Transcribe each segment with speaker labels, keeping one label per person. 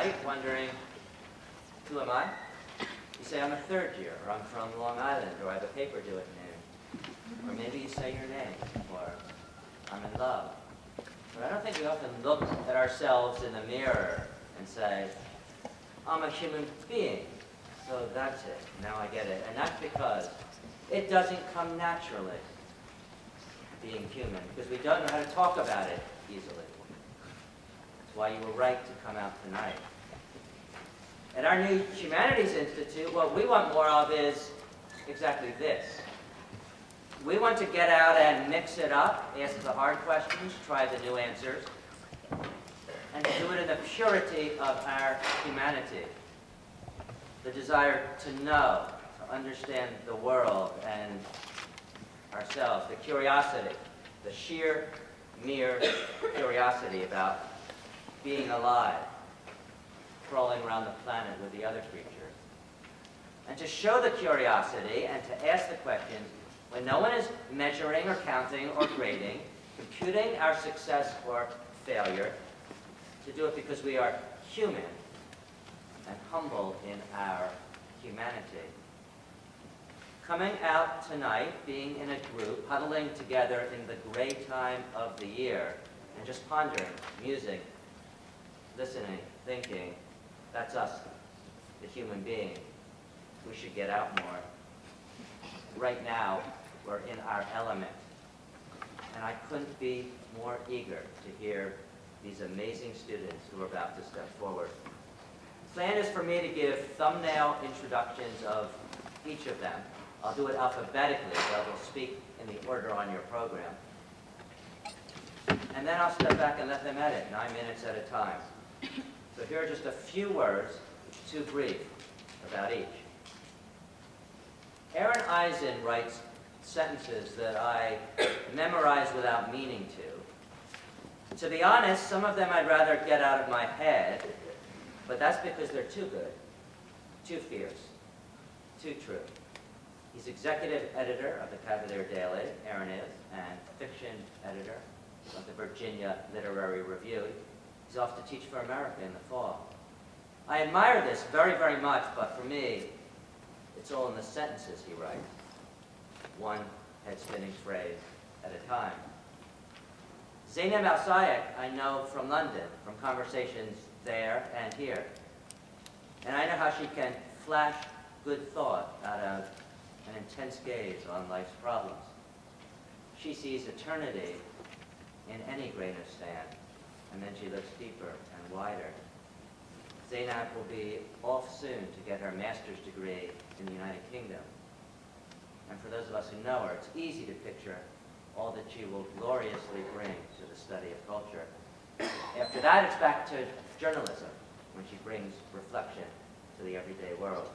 Speaker 1: tonight wondering, who am I? You say I'm a third year, or I'm from Long Island, or I have a paper due at noon. Or maybe you say your name, or I'm in love. But I don't think we often look at ourselves in the mirror and say, I'm a human being, so that's it, now I get it. And that's because it doesn't come naturally, being human, because we don't know how to talk about it easily. That's why you were right to come out tonight. At our new Humanities Institute, what we want more of is exactly this. We want to get out and mix it up, ask the hard questions, try the new answers, and do it in the purity of our humanity. The desire to know, to understand the world and ourselves, the curiosity, the sheer, mere curiosity about being alive, crawling around the planet with the other creatures. And to show the curiosity and to ask the questions when no one is measuring or counting or grading, computing our success or failure, to do it because we are human and humble in our humanity. Coming out tonight, being in a group, huddling together in the gray time of the year, and just pondering, musing, listening, thinking, that's us, the human being. We should get out more. Right now, we're in our element. And I couldn't be more eager to hear these amazing students who are about to step forward. The plan is for me to give thumbnail introductions of each of them. I'll do it alphabetically, so they'll speak in the order on your program. And then I'll step back and let them edit, 9 minutes at a time. So here are just a few words, too brief, about each. Aaron Eisen writes sentences that I memorize without meaning to. To be honest, some of them I'd rather get out of my head, but that's because they're too good, too fierce, too true. He's executive editor of the Cavalier Daily, Aaron is, and fiction editor of the Virginia Literary Review. He's off to teach for America in the fall. I admire this very, very much, but for me, it's all in the sentences he writes, one head-spinning phrase at a time. Zainab Al-Sayegh I know from London, from conversations there and here. And I know how she can flash good thought out of an intense gaze on life's problems. She sees eternity in any grain of sand, and then she looks deeper and wider. Zainab will be off soon to get her master's degree in the United Kingdom. And for those of us who know her, it's easy to picture all that she will gloriously bring to the study of culture. After that, it's back to journalism, when she brings reflection to the everyday world.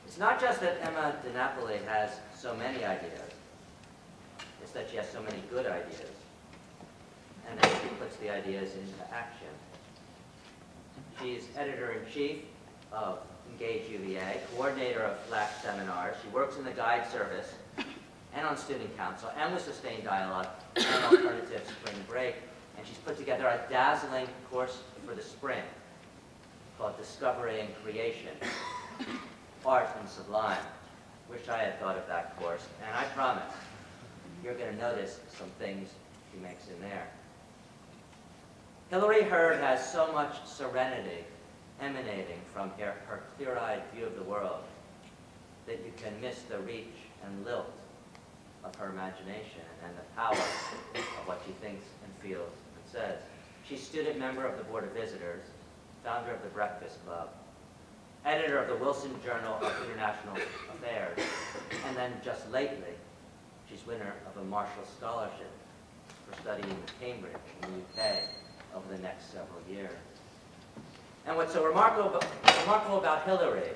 Speaker 1: It's not just that Emma DiNapoli has so many ideas, it's that she has so many good ideas, and that she puts the ideas into action. She's editor-in-chief of Engage UVA, coordinator of Flash seminars. She works in the guide service and on student council and with Sustained Dialogue and Alternative Spring Break. And she's put together a dazzling course for the spring called Discovery and Creation, Art and Sublime. Wish I had thought of that course, and I promise you're going to notice some things she makes in there. Hillary Hurd has so much serenity emanating from her clear-eyed view of the world that you can miss the reach and lilt of her imagination and the power of what she thinks and feels and says. She's student member of the Board of Visitors, founder of the Breakfast Club, editor of the Wilson Journal of International Affairs, and then just lately, she's winner of a Marshall Scholarship for studying in Cambridge in the UK over the next several years. And what's so remarkable about Hillary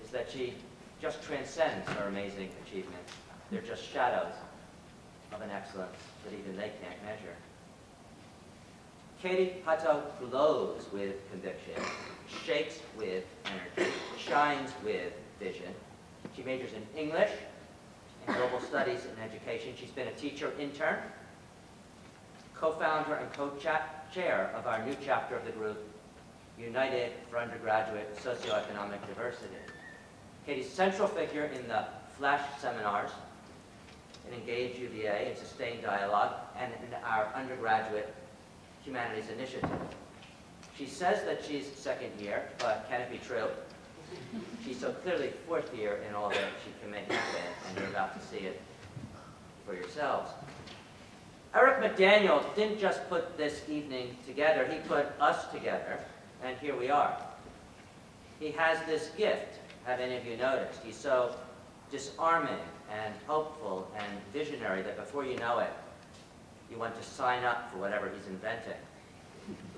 Speaker 1: is that she just transcends her amazing achievements. They're just shadows of an excellence that even they can't measure. Katy Hutto glows with conviction, shakes with energy, shines with vision. She majors in English and global studies and education. She's been a teacher intern, co-founder and co-chair of our new chapter of the group, United for Undergraduate Socioeconomic Diversity. Katy's a central figure in the Flash seminars, in Engage UVA, in Sustained Dialogue, and in our undergraduate Humanities Initiative. She says that she's second year, but can it be true? She's so clearly fourth year in all that she can make happen, and you're about to see it for yourselves. Eric McDaniel didn't just put this evening together, he put us together, and here we are. He has this gift, have any of you noticed? He's so disarming and hopeful and visionary that before you know it, you want to sign up for whatever he's inventing.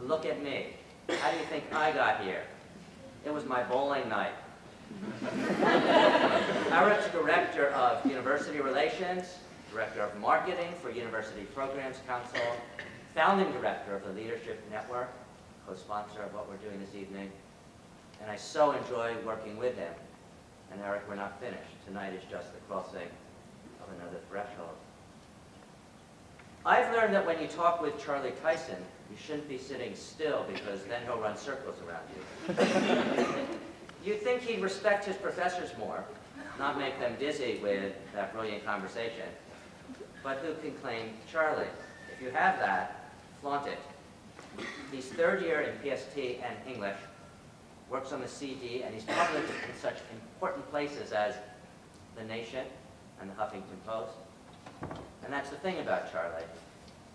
Speaker 1: Look at me. How do you think I got here? It was my bowling night. Eric's director of university relations, director of marketing for University Programs Council, founding director of the Leadership Network, co-sponsor of what we're doing this evening, and I so enjoy working with him. And Eric, we're not finished. Tonight is just the crossing of another threshold. I've learned that when you talk with Charlie Tyson, you shouldn't be sitting still because then he'll run circles around you. You'd think he'd respect his professors more, not make them dizzy with that brilliant conversation. But who can claim Charlie? If you have that, flaunt it. He's third year in PST and English, works on the CD, and he's published in such important places as The Nation and the Huffington Post. And that's the thing about Charlie.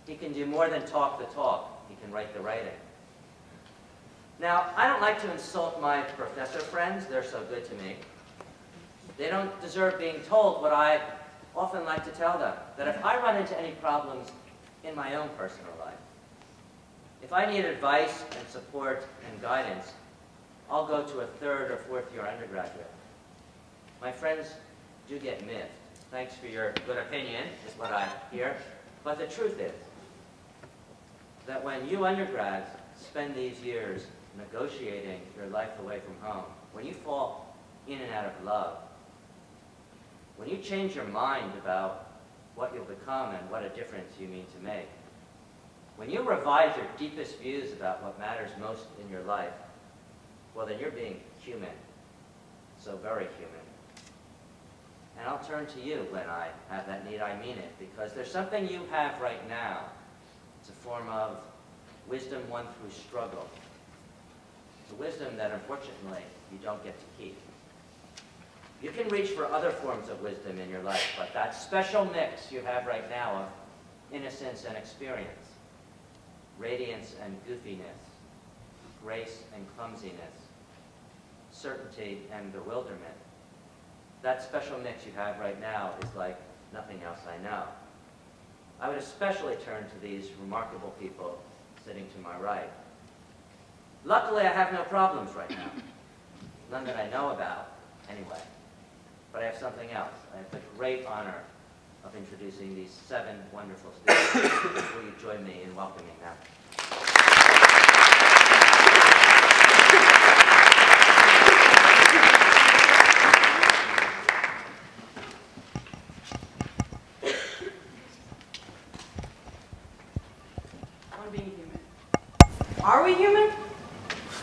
Speaker 1: He can do more than talk the talk. He can write the writing. Now, I don't like to insult my professor friends. They're so good to me. They don't deserve being told what I often like to tell them, that if I run into any problems in my own personal life, if I need advice and support and guidance, I'll go to a third or fourth year undergraduate. My friends do get miffed. Thanks for your good opinion, is what I hear. But the truth is that when you undergrads spend these years negotiating your life away from home, when you fall in and out of love, when you change your mind about what you'll become and what a difference you mean to make, when you revise your deepest views about what matters most in your life, well, then you're being human, so very human. And I'll turn to you when I have that need, I mean it, because there's something you have right now. It's a form of wisdom won through struggle. It's a wisdom that, unfortunately, you don't get to keep. You can reach for other forms of wisdom in your life, but that special mix you have right now of innocence and experience, radiance and goofiness, grace and clumsiness, certainty and bewilderment, that special mix you have right now is like nothing else I know. I would especially turn to these remarkable people sitting to my right. Luckily, I have no problems right now. None that I know about, anyway. But I have something else. I have the great honor of introducing these 7 wonderful students. Will you join me in welcoming them?
Speaker 2: Are we human?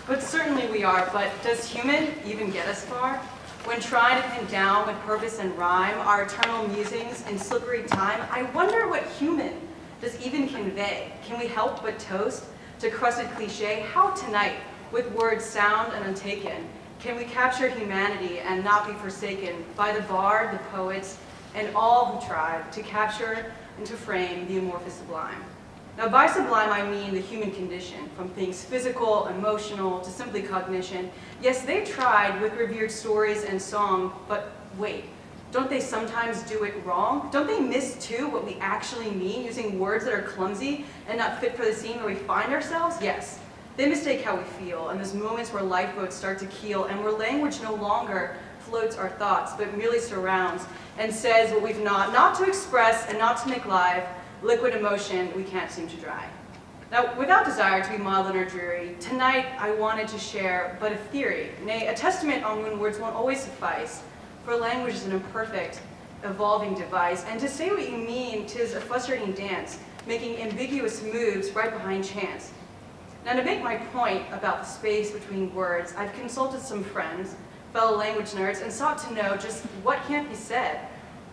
Speaker 2: But certainly we are, but does human even get us far? When trying to pin down with purpose and rhyme our eternal musings in slippery time, I wonder what human does even convey. Can we help but toast to crusted cliche? How tonight, with words sound and untaken, can we capture humanity and not be forsaken by the bard, the poets, and all who tried to capture and to frame the amorphous sublime? Now, by sublime, I mean the human condition, from things physical, emotional, to simply cognition. Yes, they tried with revered stories and song, but wait, don't they sometimes do it wrong? Don't they miss, too, what we actually mean, using words that are clumsy and not fit for the scene where we find ourselves? Yes, they mistake how we feel, and there's moments where lifeboats start to keel, and where language no longer floats our thoughts, but merely surrounds and says what we've not to express and not to make live, liquid emotion we can't seem to dry. Now, without desire to be maudlin or dreary, tonight I wanted to share but a theory, nay, a testament on when words won't always suffice, for language is an imperfect, evolving device, and to say what you mean 'tis a frustrating dance, making ambiguous moves right behind chance. Now, to make my point about the space between words, I've consulted some friends, fellow language nerds, and sought to know just what can't be said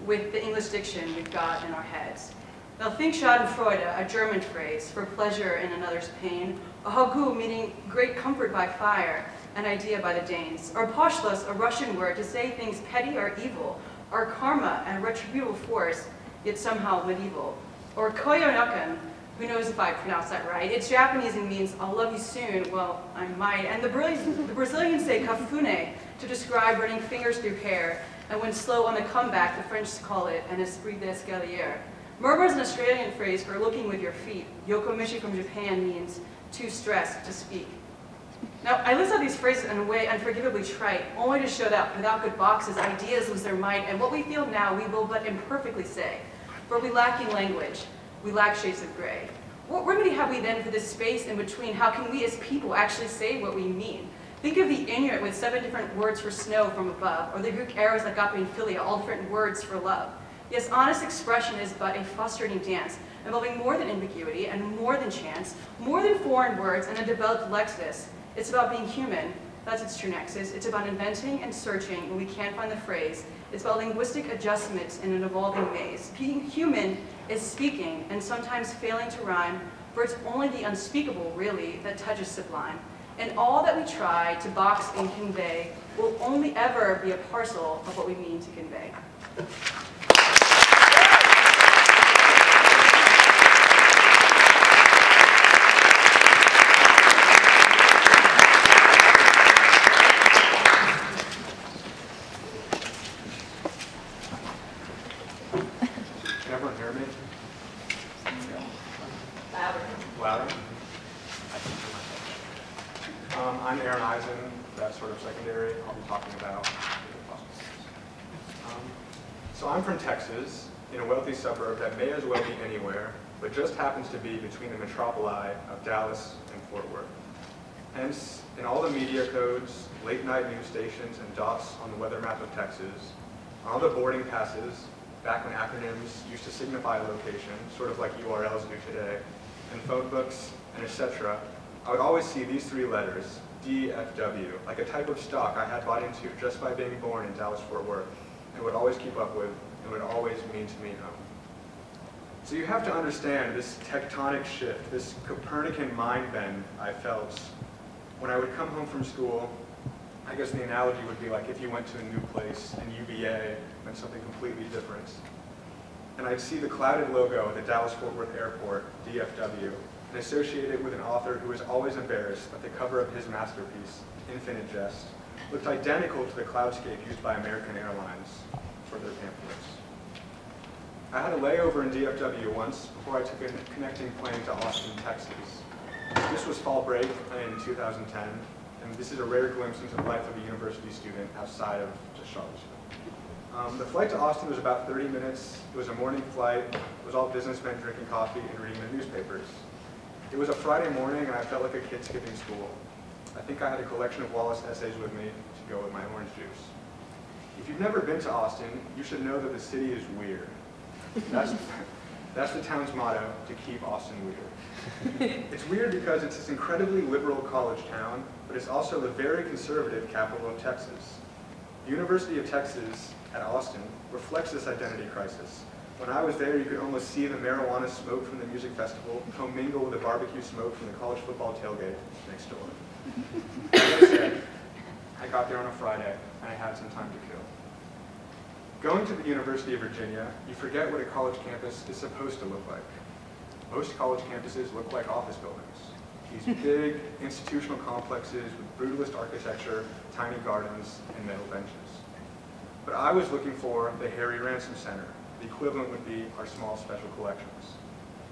Speaker 2: with the English diction we've got in our heads. Now, think Schadenfreude, a German phrase for pleasure in another's pain, a Hagu, meaning great comfort by fire, an idea by the Danes, or Poshlos, a Russian word to say things petty or evil, or karma, a retributable force, yet somehow medieval, or koyonokan, who knows if I pronounced that right. It's Japanese and means I'll love you soon, well, I might, and the Brazilians say kafune to describe running fingers through hair, and when slow on the comeback, the French call it an esprit d'escalier. Murmur is an Australian phrase for looking with your feet. Yokomichi from Japan means too stressed to speak. Now, I list out these phrases in a way unforgivably trite, only to show that without good boxes, ideas lose their might, and what we feel now we will but imperfectly say. For we lacking language, we lack shades of gray. What remedy have we then for this space in between? How can we as people actually say what we mean? Think of the Inuit with 7 different words for snow from above, or the Greek arrows like agape and philia, all different words for love. Yes, honest expression is but a frustrating dance, involving more than ambiguity and more than chance, more than foreign words and a developed lexis. It's about being human, that's its true nexus. It's about inventing and searching when we can't find the phrase. It's about linguistic adjustments in an evolving maze. Being human is speaking and sometimes failing to rhyme, for it's only the unspeakable, really, that touches sublime. And all that we try to box and convey will only ever be a parcel of what we mean to convey.
Speaker 3: Can everyone hear me? Louder? I'm Eisen, that's sort of secondary. I'll be talking about. So I'm from Texas, in a wealthy suburb that may as well be anywhere, but just happens to be between the metropoli of Dallas and Fort Worth. Hence, in all the media codes, late night news stations, and dots on the weather map of Texas, on all the boarding passes, back when acronyms used to signify location, sort of like URLs do today, and phone books, and etc., I would always see these 3 letters, DFW, like a type of stock I had bought into just by being born in Dallas-Fort Worth, and would always keep up with, and would always mean to me home. So you have to understand this tectonic shift, this Copernican mind bend I felt when I would come home from school. I guess the analogy would be like if you went to a new place and UVA meant something completely different. And I'd see the clouded logo at the Dallas-Fort Worth Airport, DFW, and associate it with an author who was always embarrassed that the cover of his masterpiece, Infinite Jest, looked identical to the cloudscape used by American Airlines for their pamphlets. I had a layover in DFW once before I took a connecting plane to Austin, Texas. This was fall break in 2010, and this is a rare glimpse into the life of a university student outside of just Charlottesville. The flight to Austin was about 30 minutes. It was a morning flight. It was all businessmen drinking coffee and reading the newspapers. It was a Friday morning, and I felt like a kid skipping school. I think I had a collection of Wallace essays with me to go with my orange juice. If you've never been to Austin, you should know that the city is weird. That's the town's motto, to keep Austin weird. It's weird because it's this incredibly liberal college town, but it's also the very conservative capital of Texas. The University of Texas at Austin reflects this identity crisis. When I was there, you could almost see the marijuana smoke from the music festival commingle with the barbecue smoke from the college football tailgate next door. As I said, I got there on a Friday, and I had some time to kill. Going to the University of Virginia, you forget what a college campus is supposed to look like. Most college campuses look like office buildings. These big institutional complexes with brutalist architecture, tiny gardens, and metal benches. But I was looking for the Harry Ransom Center. The equivalent would be our small special collections.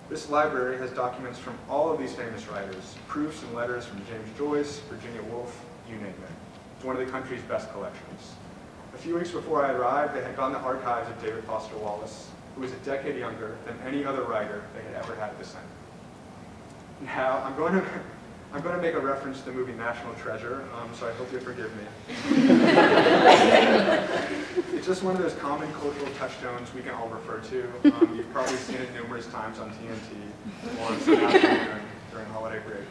Speaker 3: This library has documents from all of these famous writers, proofs and letters from James Joyce, Virginia Woolf, you name it. It's one of the country's best collections. A few weeks before I arrived, they had gone to archives of David Foster Wallace, who was a decade younger than any other writer they had ever had at the center. Now, I'm I'm going to make a reference to the movie National Treasure, so I hope you forgive me. It's just one of those common cultural touchstones we can all refer to. You've probably seen it numerous times on TNT or on some afternoon during holiday break.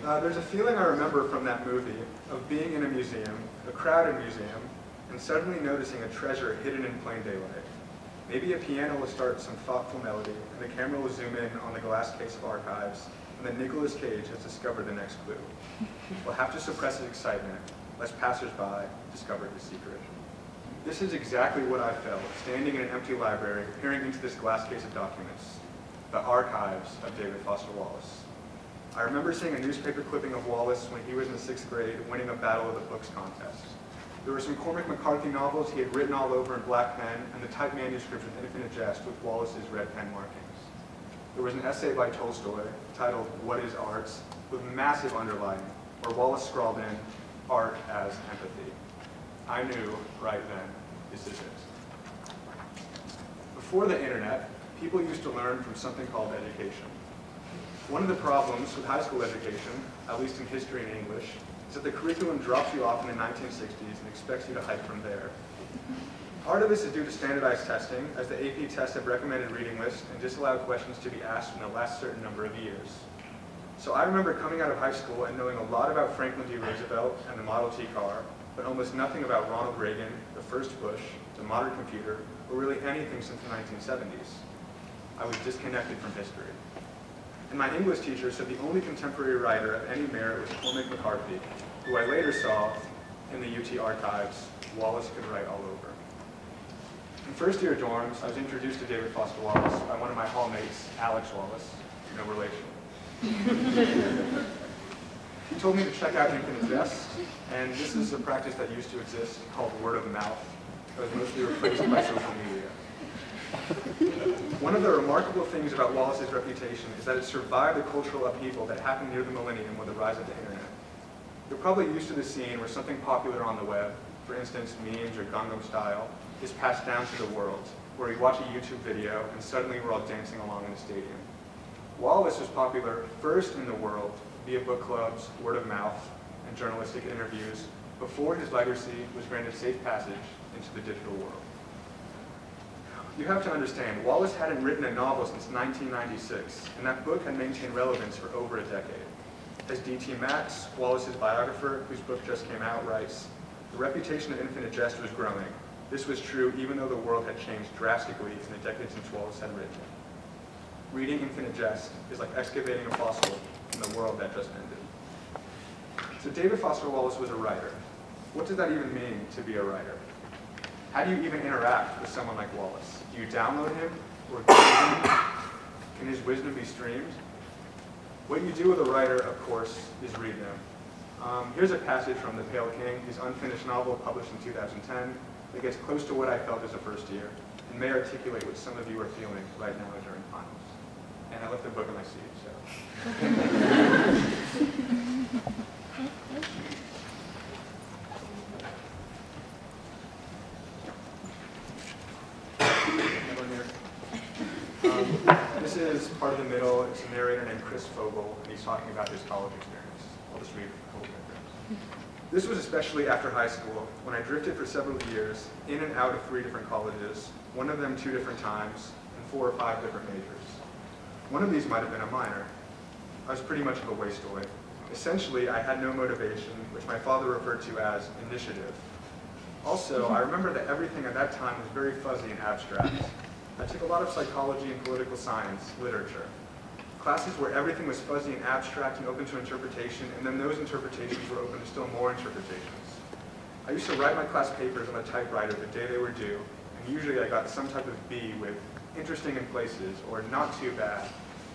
Speaker 3: There's a feeling I remember from that movie of being in a museum, a crowded museum, and suddenly noticing a treasure hidden in plain daylight. Maybe a piano will start some thoughtful melody, and the camera will zoom in on the glass case of archives, and then Nicolas Cage has discovered the next clue. We'll have to suppress his excitement, lest passers-by discover his secret. This is exactly what I felt, standing in an empty library, peering into this glass case of documents, the archives of David Foster Wallace. I remember seeing a newspaper clipping of Wallace when he was in the 6th grade, winning a Battle of the Books contest. There were some Cormac McCarthy novels he had written all over in black pen, and the typed manuscript with Infinite Jest with Wallace's red pen markings. There was an essay by Tolstoy titled What is Art, with massive underlining, where Wallace scrawled in, art as empathy. I knew right then, this is it. Before the internet, people used to learn from something called education. One of the problems with high school education, at least in history and English, is that the curriculum drops you off in the 1960s and expects you to hike from there. Part of this is due to standardized testing, as the AP tests have recommended reading lists and disallowed questions to be asked in the last certain number of years. So I remember coming out of high school and knowing a lot about Franklin D. Roosevelt and the Model T car, but almost nothing about Ronald Reagan, the first Bush, the modern computer, or really anything since the 1970s. I was disconnected from history. And my English teacher said the only contemporary writer of any merit was Cormac McCarthy, who I later saw in the UT archives, Wallace could write all over. In first-year dorms, I was introduced to David Foster Wallace by one of my hallmates, Alex Wallace, no relation. He told me to check out Infinite Jest, and this is a practice that used to exist called word of mouth that was mostly replaced by social media. One of the remarkable things about Wallace's reputation is that it survived the cultural upheaval that happened near the millennium with the rise of the internet. You're probably used to the scene where something popular on the web, for instance memes or Gangnam Style, is passed down to the world, where we watch a YouTube video and suddenly we're all dancing along in a stadium. Wallace was popular first in the world via book clubs, word of mouth, and journalistic interviews before his legacy was granted safe passage into the digital world. You have to understand, Wallace hadn't written a novel since 1996, and that book had maintained relevance for over a decade. As D.T. Max, Wallace's biographer, whose book just came out, writes, the reputation of Infinite Jest was growing. This was true even though the world had changed drastically in the decade since Wallace had written it. Reading Infinite Jest is like excavating a fossil in the world that just ended. So David Foster Wallace was a writer. What does that even mean to be a writer? How do you even interact with someone like Wallace? Do you download him or Google him? Can his wisdom be streamed? What you do with a writer, of course, is read them. Here's a passage from The Pale King, his unfinished novel published in 2010 that gets close to what I felt as a first year and may articulate what some of you are feeling right now during finals. And I left the book in my seat, so. This is part of the middle. It's a narrator named Chris Fogel, and he's talking about his college experience. I'll just read a couple paragraphs. This was especially after high school, when I drifted for several years, in and out of 3 different colleges, one of them 2 different times, and 4 or 5 different majors. One of these might have been a minor. I was pretty much of a wasteoid. Essentially, I had no motivation, which my father referred to as initiative. Also, I remember that everything at that time was very fuzzy and abstract. I took a lot of psychology and political science, literature. Classes where everything was fuzzy and abstract and open to interpretation, and then those interpretations were open to still more interpretations. I used to write my class papers on a typewriter the day they were due, and usually I got some type of B with interesting in places, or not too bad,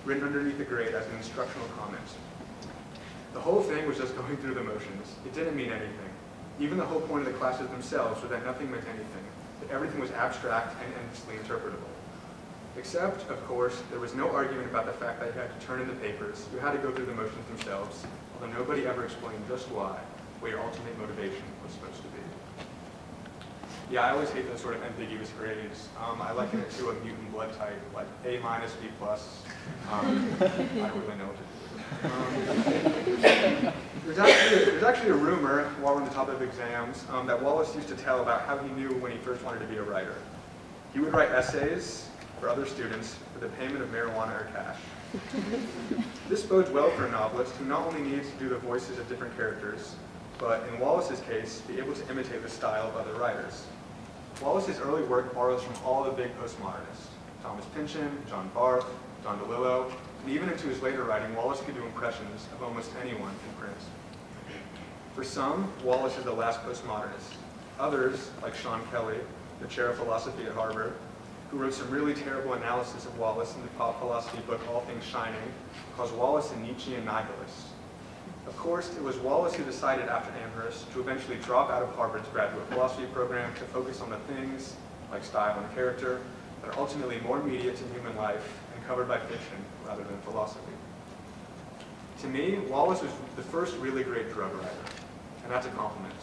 Speaker 3: written underneath the grade as an instructional comment. The whole thing was just going through the motions. It didn't mean anything. Even the whole point of the classes themselves was that nothing meant anything, that everything was abstract and endlessly interpretable. Except, of course, there was no argument about the fact that you had to turn in the papers, you had to go through the motions themselves, although nobody ever explained just why, what your ultimate motivation was supposed to be. Yeah, I always hate those sort of ambiguous grades. I liken it to a mutant blood type, like A-, B+. I don't really know what to do with There's actually a rumor, while we're on the topic of exams, that Wallace used to tell about how he knew when he first wanted to be a writer. He would write essays for other students for the payment of marijuana or cash. This bodes well for a novelist who not only needs to do the voices of different characters, but in Wallace's case, be able to imitate the style of other writers. Wallace's early work borrows from all the big postmodernists: Thomas Pynchon, John Barth, Don DeLillo, and even into his later writing, Wallace could do impressions of almost anyone in print. For some, Wallace is the last postmodernist. Others, like Sean Kelly, the chair of philosophy at Harvard, who wrote some really terrible analysis of Wallace in the pop philosophy book All Things Shining, calls Wallace a Nietzschean nihilist. Of course, it was Wallace who decided after Amherst to eventually drop out of Harvard's graduate philosophy program to focus on the things, like style and character, that are ultimately more immediate to human life and covered by fiction rather than philosophy. To me, Wallace was the first really great drug writer, and that's a compliment.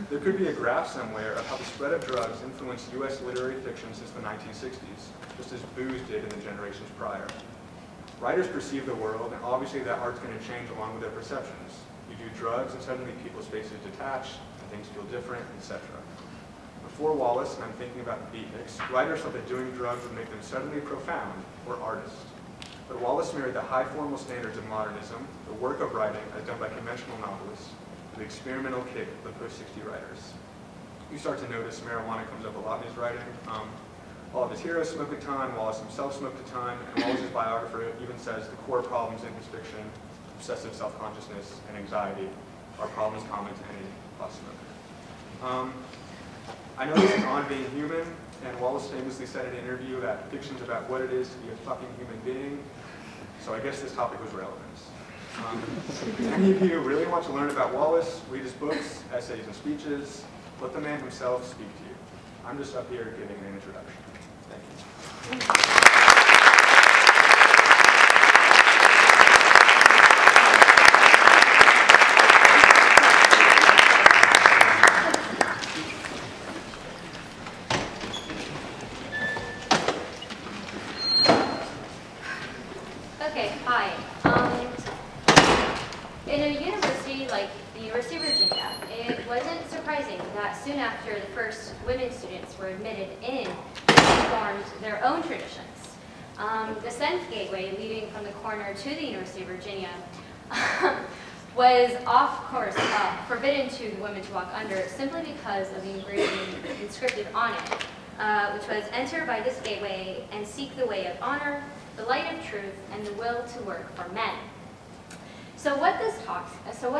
Speaker 3: There could be a graph somewhere of how the spread of drugs influenced U.S. literary fiction since the 1960s, just as booze did in the generations prior. Writers perceive the world, and obviously that art's going to change along with their perceptions. You do drugs, and suddenly people's faces detach, and things feel different, etc. Before Wallace, and I'm thinking about the beatniks, writers thought that doing drugs would make them suddenly profound, or artists. But Wallace married the high formal standards of modernism, the work of writing as done by conventional novelists, with the experimental kick of the post-60 writers. You start to notice marijuana comes up a lot in his writing. All of his heroes smoke a ton, Wallace himself smoked a ton, and Wallace's biographer even says the core problems in his fiction, obsessive self-consciousness and anxiety, are problems common to any pot smoker. I know this is on being human, and Wallace famously said in an interview that fiction's about what it is to be a fucking human being, so I guess this topic was relevant. If any of you really want to learn about Wallace, read his books, essays, and speeches, let the man himself speak to you. I'm just up here giving an introduction. Thank you.
Speaker 4: Okay, hi. In a university like the University of Virginia, it wasn't surprising that soon after the first women students were admitted in, they formed their own traditions. The 10th gateway leading from the corner to the University of Virginia was, of course, forbidden to the women to walk under simply because of the engraving inscripted on it, which was, "Enter by this gateway and seek the way of honor, the light of truth, and the will to work for men." So what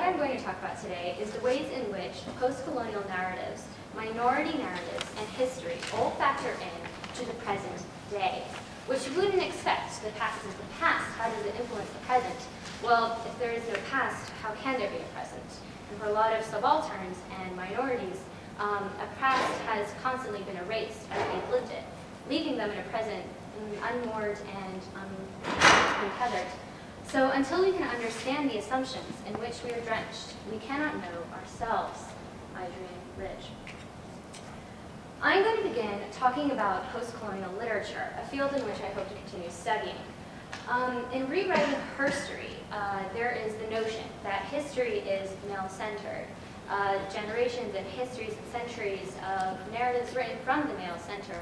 Speaker 4: I'm going to talk about today is the ways in which post-colonial narratives, minority narratives, and history all factor in to the present day, which you wouldn't expect. The past is the past. How does it influence the present? Well, if there is no past, how can there be a present? And for a lot of subalterns and minorities, a past has constantly been erased as they've lived it, leaving them in a present unmoored and untethered. So until we can understand the assumptions in which we are drenched, we cannot know ourselves. Adrian Ridge. I'm going to begin talking about post-colonial literature, a field in which I hope to continue studying. In rewriting history, there is the notion that history is male-centered. Generations and histories and centuries of narratives written from the male center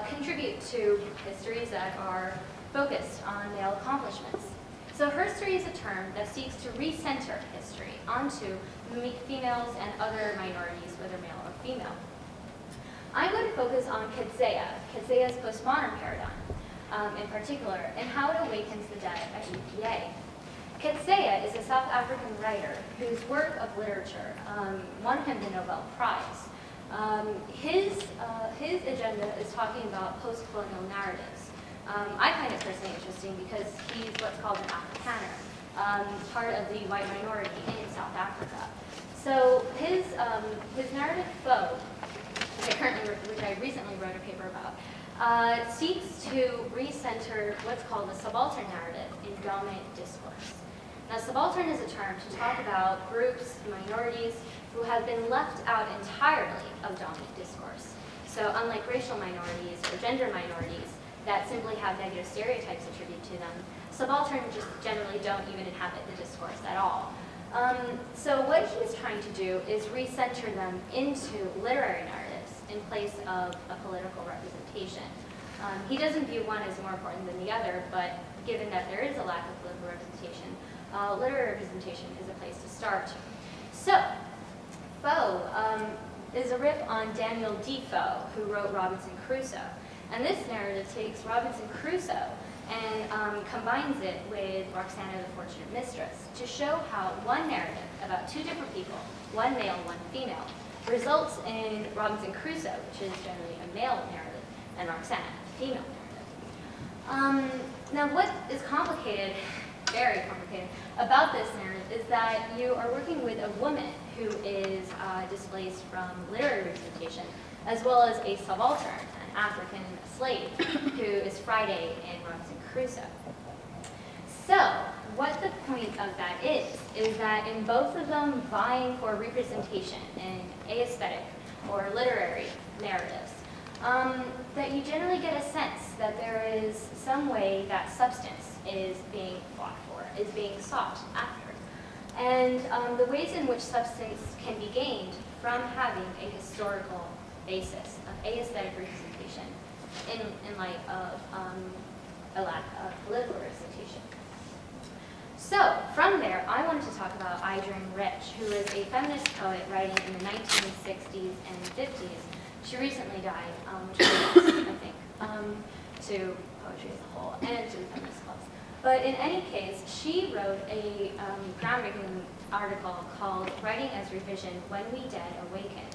Speaker 4: contribute to histories that are focused on male accomplishments. So herstory is a term that seeks to recenter history onto females and other minorities, whether male or female. I'm going to focus on Kadzeya's postmodern paradigm in particular, and how it awakens the dead at UPA. Kadzeya is a South African writer whose work of literature won him the Nobel Prize. His agenda is talking about post-colonial narratives. I find it personally interesting because he's what's called an Afrikaner, part of the white minority in South Africa. So his narrative foe, which I recently wrote a paper about, seeks to recenter what's called the subaltern narrative in dominant discourse. Now, subaltern is a term to talk about groups, minorities, who have been left out entirely of dominant discourse. So unlike racial minorities or gender minorities, that simply have negative stereotypes attributed to them. Subaltern just generally don't even inhabit the discourse at all. So what he was trying to do is recenter them into literary narratives in place of a political representation. He doesn't view one as more important than the other, but given that there is a lack of political representation, literary representation is a place to start. So, Foe is a riff on Daniel Defoe, who wrote Robinson Crusoe. And this narrative takes Robinson Crusoe and combines it with Roxana the Fortunate Mistress to show how one narrative about two different people, one male, one female, results in Robinson Crusoe, which is generally a male narrative, and Roxana, a female narrative. Now what is complicated, very complicated, about this narrative is that you are working with a woman who is displaced from literary representation, as well as a subaltern, an African slave, who is Friday in Robinson Crusoe. So, what the point of that is that in both of them vying for representation in aesthetic or literary narratives, that you generally get a sense that there is some way that substance is being fought for, is being sought after. And the ways in which substance can be gained from having a historical basis of aesthetic representation in light of a lack of political representation. So, from there, I wanted to talk about Idren Rich, who is a feminist poet writing in the 1960s and 50s. She recently died, which was lost, I think, to poetry as a whole and to the feminist cause. But in any case, she wrote a groundbreaking article called Writing as Revision, When We Dead Awaken.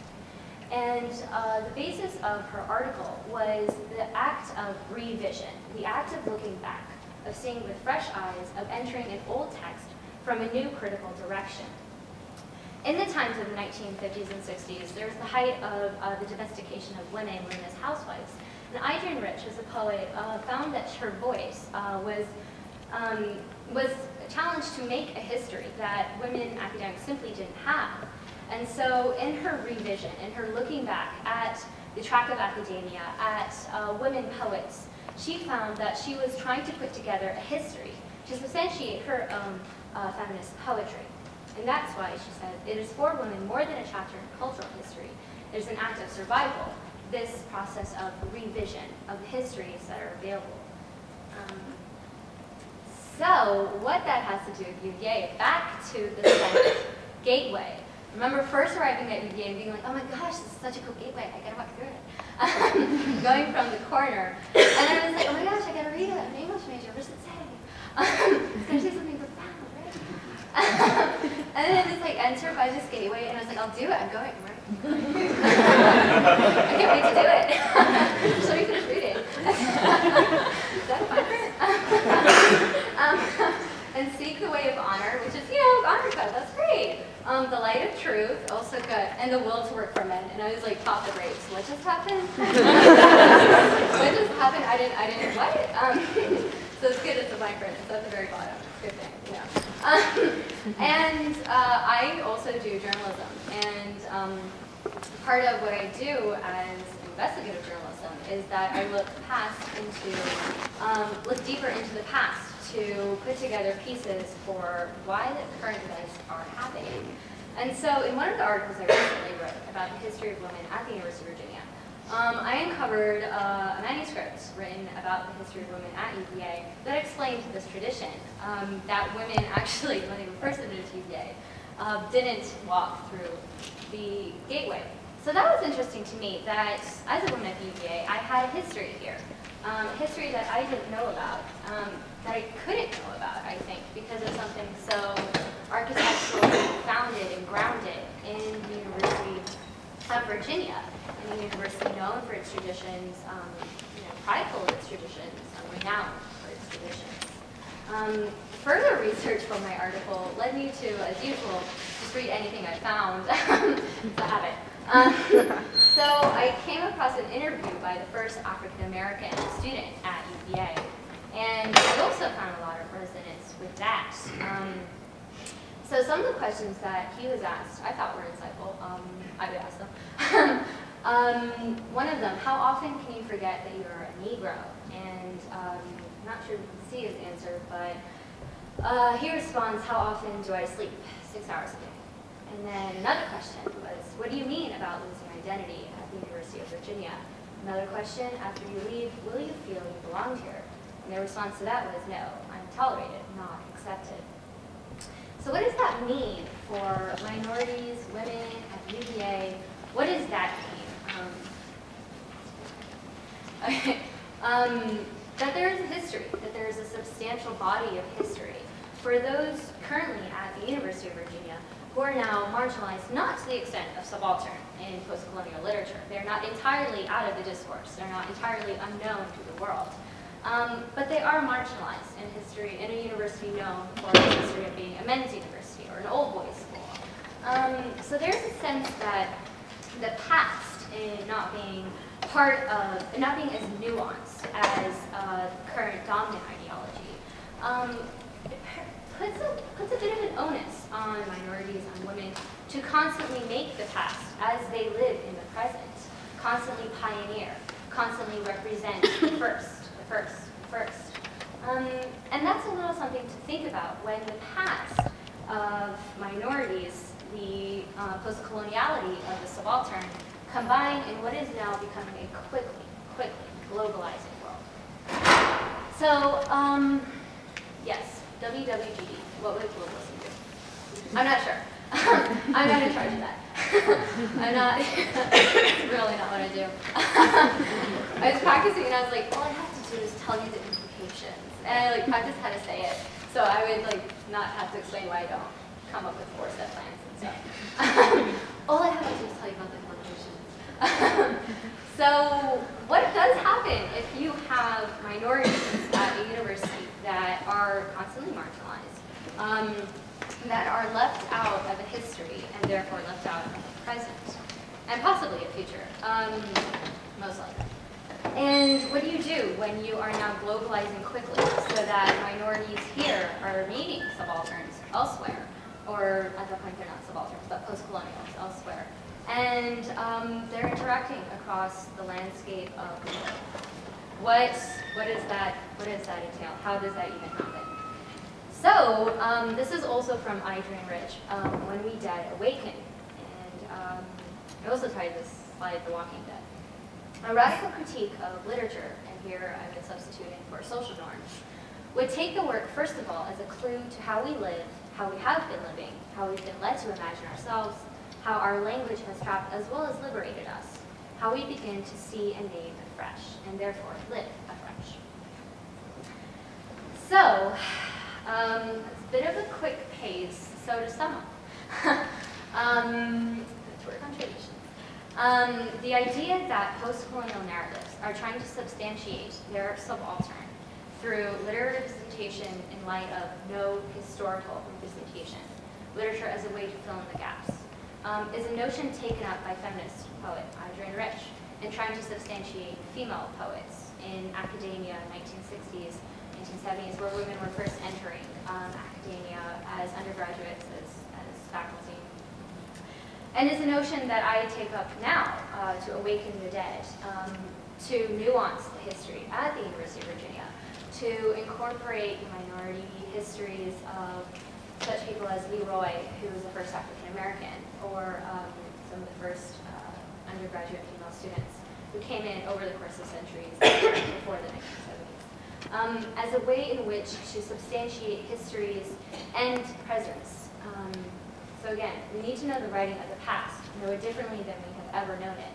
Speaker 4: And the basis of her article was the act of revision, the act of looking back, of seeing with fresh eyes, of entering an old text from a new critical direction. In the times of the 1950s and 60s, there was the height of the domestication of women as housewives. And Idren Rich, as a poet, found that her voice was challenged to make a history that women academics simply didn't have. And so in her revision, in her looking back at the track of academia, at women poets, she found that she was trying to put together a history to substantiate her own feminist poetry. And that's why she said, it is for women more than a chapter in cultural history. It is an act of survival, this process of revision of the histories that are available. So what that has to do with UVA, back to the site gateway. Remember first arriving at UVA and being like, oh my gosh, this is such a cool gateway, I gotta walk through it. Going from the corner. And I was like, oh my gosh, I gotta read it, I'm an English major, what does it say? It's gonna say something profound, right? And then I just like enter by this gateway and I was like, I'll do it, I'm going, right? I can't wait to do it. So you finish reading. Is that fun? And seek the way of honor, which is, honor code, that's great. The light of truth, also good. And the will to work for men. And I was like, pop the brakes. What just happened? What just happened? I didn't, what? So it's good, it's a micro, it's at the very bottom. Good thing, and I also do journalism. And part of what I do as investigative journalism is that I look look deeper into the past to put together pieces for why the current events are happening. And so in one of the articles I recently wrote about the history of women at the University of Virginia, I uncovered a manuscript written about the history of women at UVA that explained this tradition, that women actually, when they were first admitted to UVA, didn't walk through the gateway. So that was interesting to me, that as a woman at the UVA, I had a history here. History that I didn't know about, that I couldn't know about, I think, because of something so architecturally founded and grounded in the University of Virginia, and a university known for its traditions, prideful of its traditions, renowned for its traditions. Further research from my article led me to, as usual, just read anything I found. It's a habit. So I came across an interview by the first African-American student at UVA, and I also found a lot of resonance with that. So some of the questions that he was asked, I thought were insightful. I would ask them. One of them, how often can you forget that you're a Negro? And I'm not sure if you can see his answer, but he responds, how often do I sleep? 6 hours a day. And then another question was, what do you mean about losing identity at the University of Virginia? Another question, after you leave, will you feel you belong here? And their response to that was, no, I'm tolerated, not accepted. So what does that mean for minorities, women at UVA? What does that mean? That there is a history, that there is a substantial body of history for those currently at the University of Virginia who are now marginalized, not to the extent of subaltern in post-colonial literature. They're not entirely out of the discourse. They're not entirely unknown to the world. But they are marginalized in history in a university known for its history of being a men's university or an old boys school. So there's a sense that the past in not being part of, not being as nuanced as current dominant ideology, puts a bit of an onus on minorities, on women, to constantly make the past as they live in the present, constantly pioneer, constantly represent the first. And that's a little something to think about when the past of minorities, the post-coloniality of the subaltern, combine in what is now becoming a quickly globalizing world. So, yes, WWGD, what would globalism do? I'm not sure. I'm not in charge of that. I'm not, really not what I do. I was practicing and I was like, all I have to do is tell you the implications. And I practiced how to say it. So I would not have to explain why I don't come up with 4-step plans and stuff. All I have to do is tell you about the implications. So what does happen if you have minorities at a university that are constantly marginalized, that are left out of a history and therefore left out of the present, and possibly a future, most likely. And what do you do when you are now globalizing quickly so that minorities here are meeting subalterns elsewhere, or at that point they're not subalterns, but post-colonials elsewhere, and they're interacting across the landscape of the world? What does that entail? How does that even happen? So this is also from Eisen Rich, When We Dead Awaken, and I also titled this slide "The Walking Dead." A radical critique of literature, and here I've been substituting for social norms, would take the work first of all as a clue to how we live, how we have been living, how we've been led to imagine ourselves, how our language has trapped as well as liberated us, how we begin to see and name afresh, and therefore live afresh. So, it's a bit of a quick pace, so to sum up, let's work on tradition. The idea that post-colonial narratives are trying to substantiate their subaltern through literary representation in light of no historical representation, literature as a way to fill in the gaps, is a notion taken up by feminist poet Eisen Rich in trying to substantiate female poets in academia in the 1960s, 1970s, where women were first entering academia as undergraduates, as faculty. And is a notion that I take up now to awaken the dead, to nuance the history at the University of Virginia, to incorporate minority histories of such people as Leroy, who was the first African American, or some of the first undergraduate female students who came in over the course of centuries before the 1970s, as a way in which to substantiate histories and presence. So again, we need to know the writing of the past, know it differently than we have ever known it,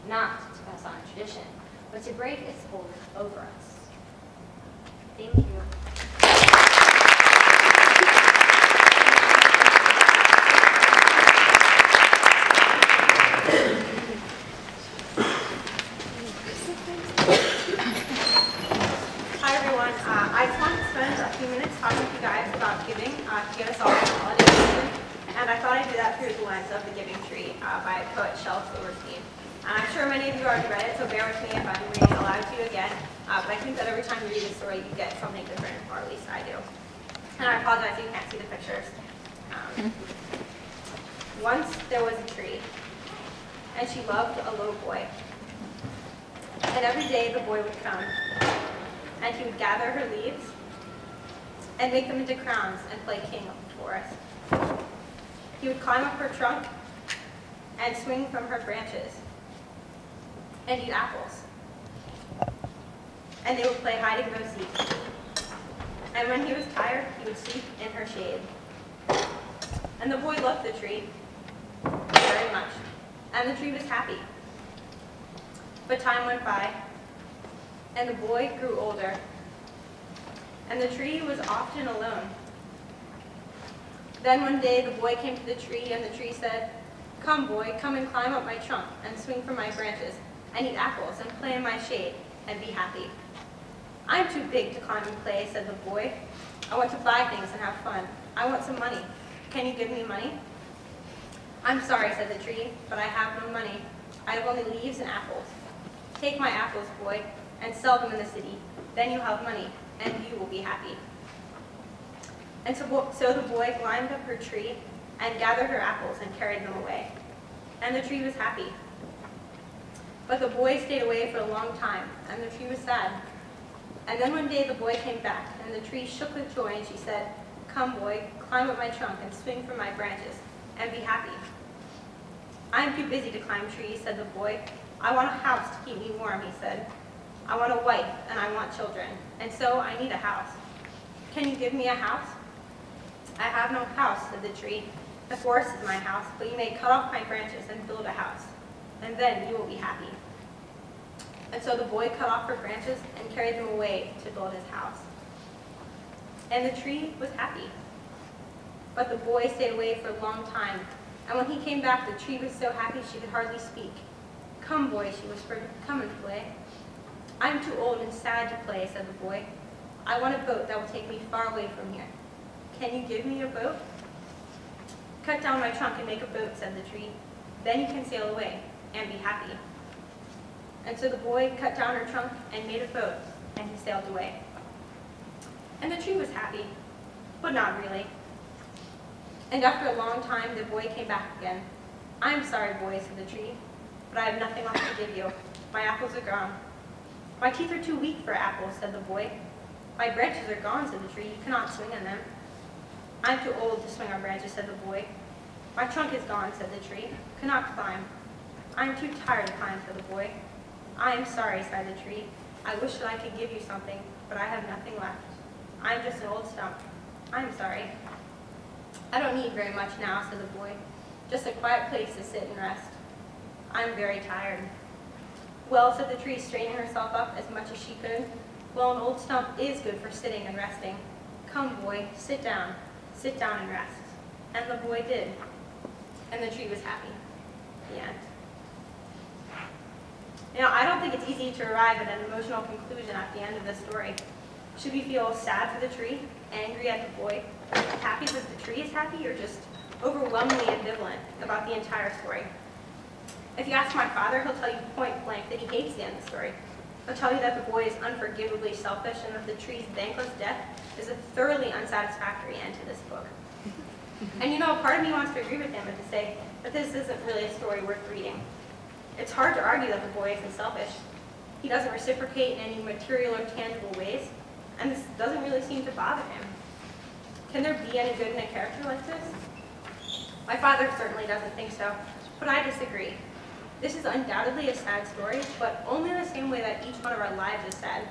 Speaker 4: not to pass on tradition, but to break its hold over us. Thank you.
Speaker 5: Hi everyone. I just wanted to spend a few minutes talking to you guys about giving to get us all through the holiday season. And I thought I'd do that through the lens of The Giving Tree by poet Shel Silverstein. And I'm sure many of you already read it, so bear with me if I'm reading it aloud to you again. But I think that every time you read a story, you get something different, or at least I do. And I apologize if you can't see the pictures. Once there was a tree and she loved a little boy. And every day the boy would come, and he would gather her leaves and make them into crowns and play king of the forest. He would climb up her trunk and swing from her branches and eat apples. And they would play hide-and-go-seek. And when he was tired, he would sleep in her shade. And the boy loved the tree very much, and the tree was happy. But time went by, and the boy grew older, and the tree was often alone. Then one day the boy came to the tree, and the tree said, "Come, boy, come and climb up my trunk, and swing from my branches, and eat apples, and play in my shade, and be happy." "I'm too big to climb and play," said the boy. "I want to buy things and have fun. I want some money. Can you give me money?" "I'm sorry," said the tree, "but I have no money. I have only leaves and apples. Take my apples, boy, and sell them in the city. Then you'll have money, and you will be happy." And so the boy climbed up her tree and gathered her apples and carried them away. And the tree was happy. But the boy stayed away for a long time, and the tree was sad. And then one day the boy came back, and the tree shook with joy, and she said, "Come, boy, climb up my trunk and swing from my branches, and be happy." "I am too busy to climb trees," said the boy. "I want a house to keep me warm," he said. "I want a wife, and I want children, and so I need a house. Can you give me a house?" "I have no house," said the tree. "The forest is my house, but you may cut off my branches and build a house, and then you will be happy." And so the boy cut off her branches and carried them away to build his house. And the tree was happy. But the boy stayed away for a long time, and when he came back, the tree was so happy she could hardly speak. "Come, boy," she whispered, "come and play." "I'm too old and sad to play," said the boy. "I want a boat that will take me far away from here. Can you give me a boat?" "Cut down my trunk and make a boat," said the tree. "Then you can sail away and be happy." And so the boy cut down her trunk and made a boat, and he sailed away. And the tree was happy, but not really. And after a long time, the boy came back again. "I'm sorry, boy," said the tree, "but I have nothing left to give you. My apples are gone." "My teeth are too weak for apples," said the boy. "My branches are gone," said the tree. "You cannot swing on them." "I'm too old to swing on branches," said the boy. "My trunk is gone," said the tree. "Cannot climb." "I'm too tired to climb," said the boy. "I am sorry," sighed the tree. "I wish that I could give you something, but I have nothing left. I'm just an old stump. I'm sorry." "I don't need very much now," said the boy. "Just a quiet place to sit and rest. I'm very tired." "Well," said the tree, straightening herself up as much as she could, "well, an old stump is good for sitting and resting. Come, boy, sit down and rest." And the boy did, and the tree was happy. The end. Now, I don't think it's easy to arrive at an emotional conclusion at the end of this story. Should we feel sad for the tree, angry at the boy, happy because the tree is happy, or just overwhelmingly ambivalent about the entire story? If you ask my father, he'll tell you point blank that he hates the end of the story. He'll tell you that the boy is unforgivably selfish and that the tree's thankless death is a thoroughly unsatisfactory end to this book. And you know, part of me wants to agree with him and to say that this isn't really a story worth reading. It's hard to argue that the boy isn't selfish. He doesn't reciprocate in any material or tangible ways, and this doesn't really seem to bother him. Can there be any good in a character like this? My father certainly doesn't think so, but I disagree. This is undoubtedly a sad story, but only in the same way that each one of our lives is sad.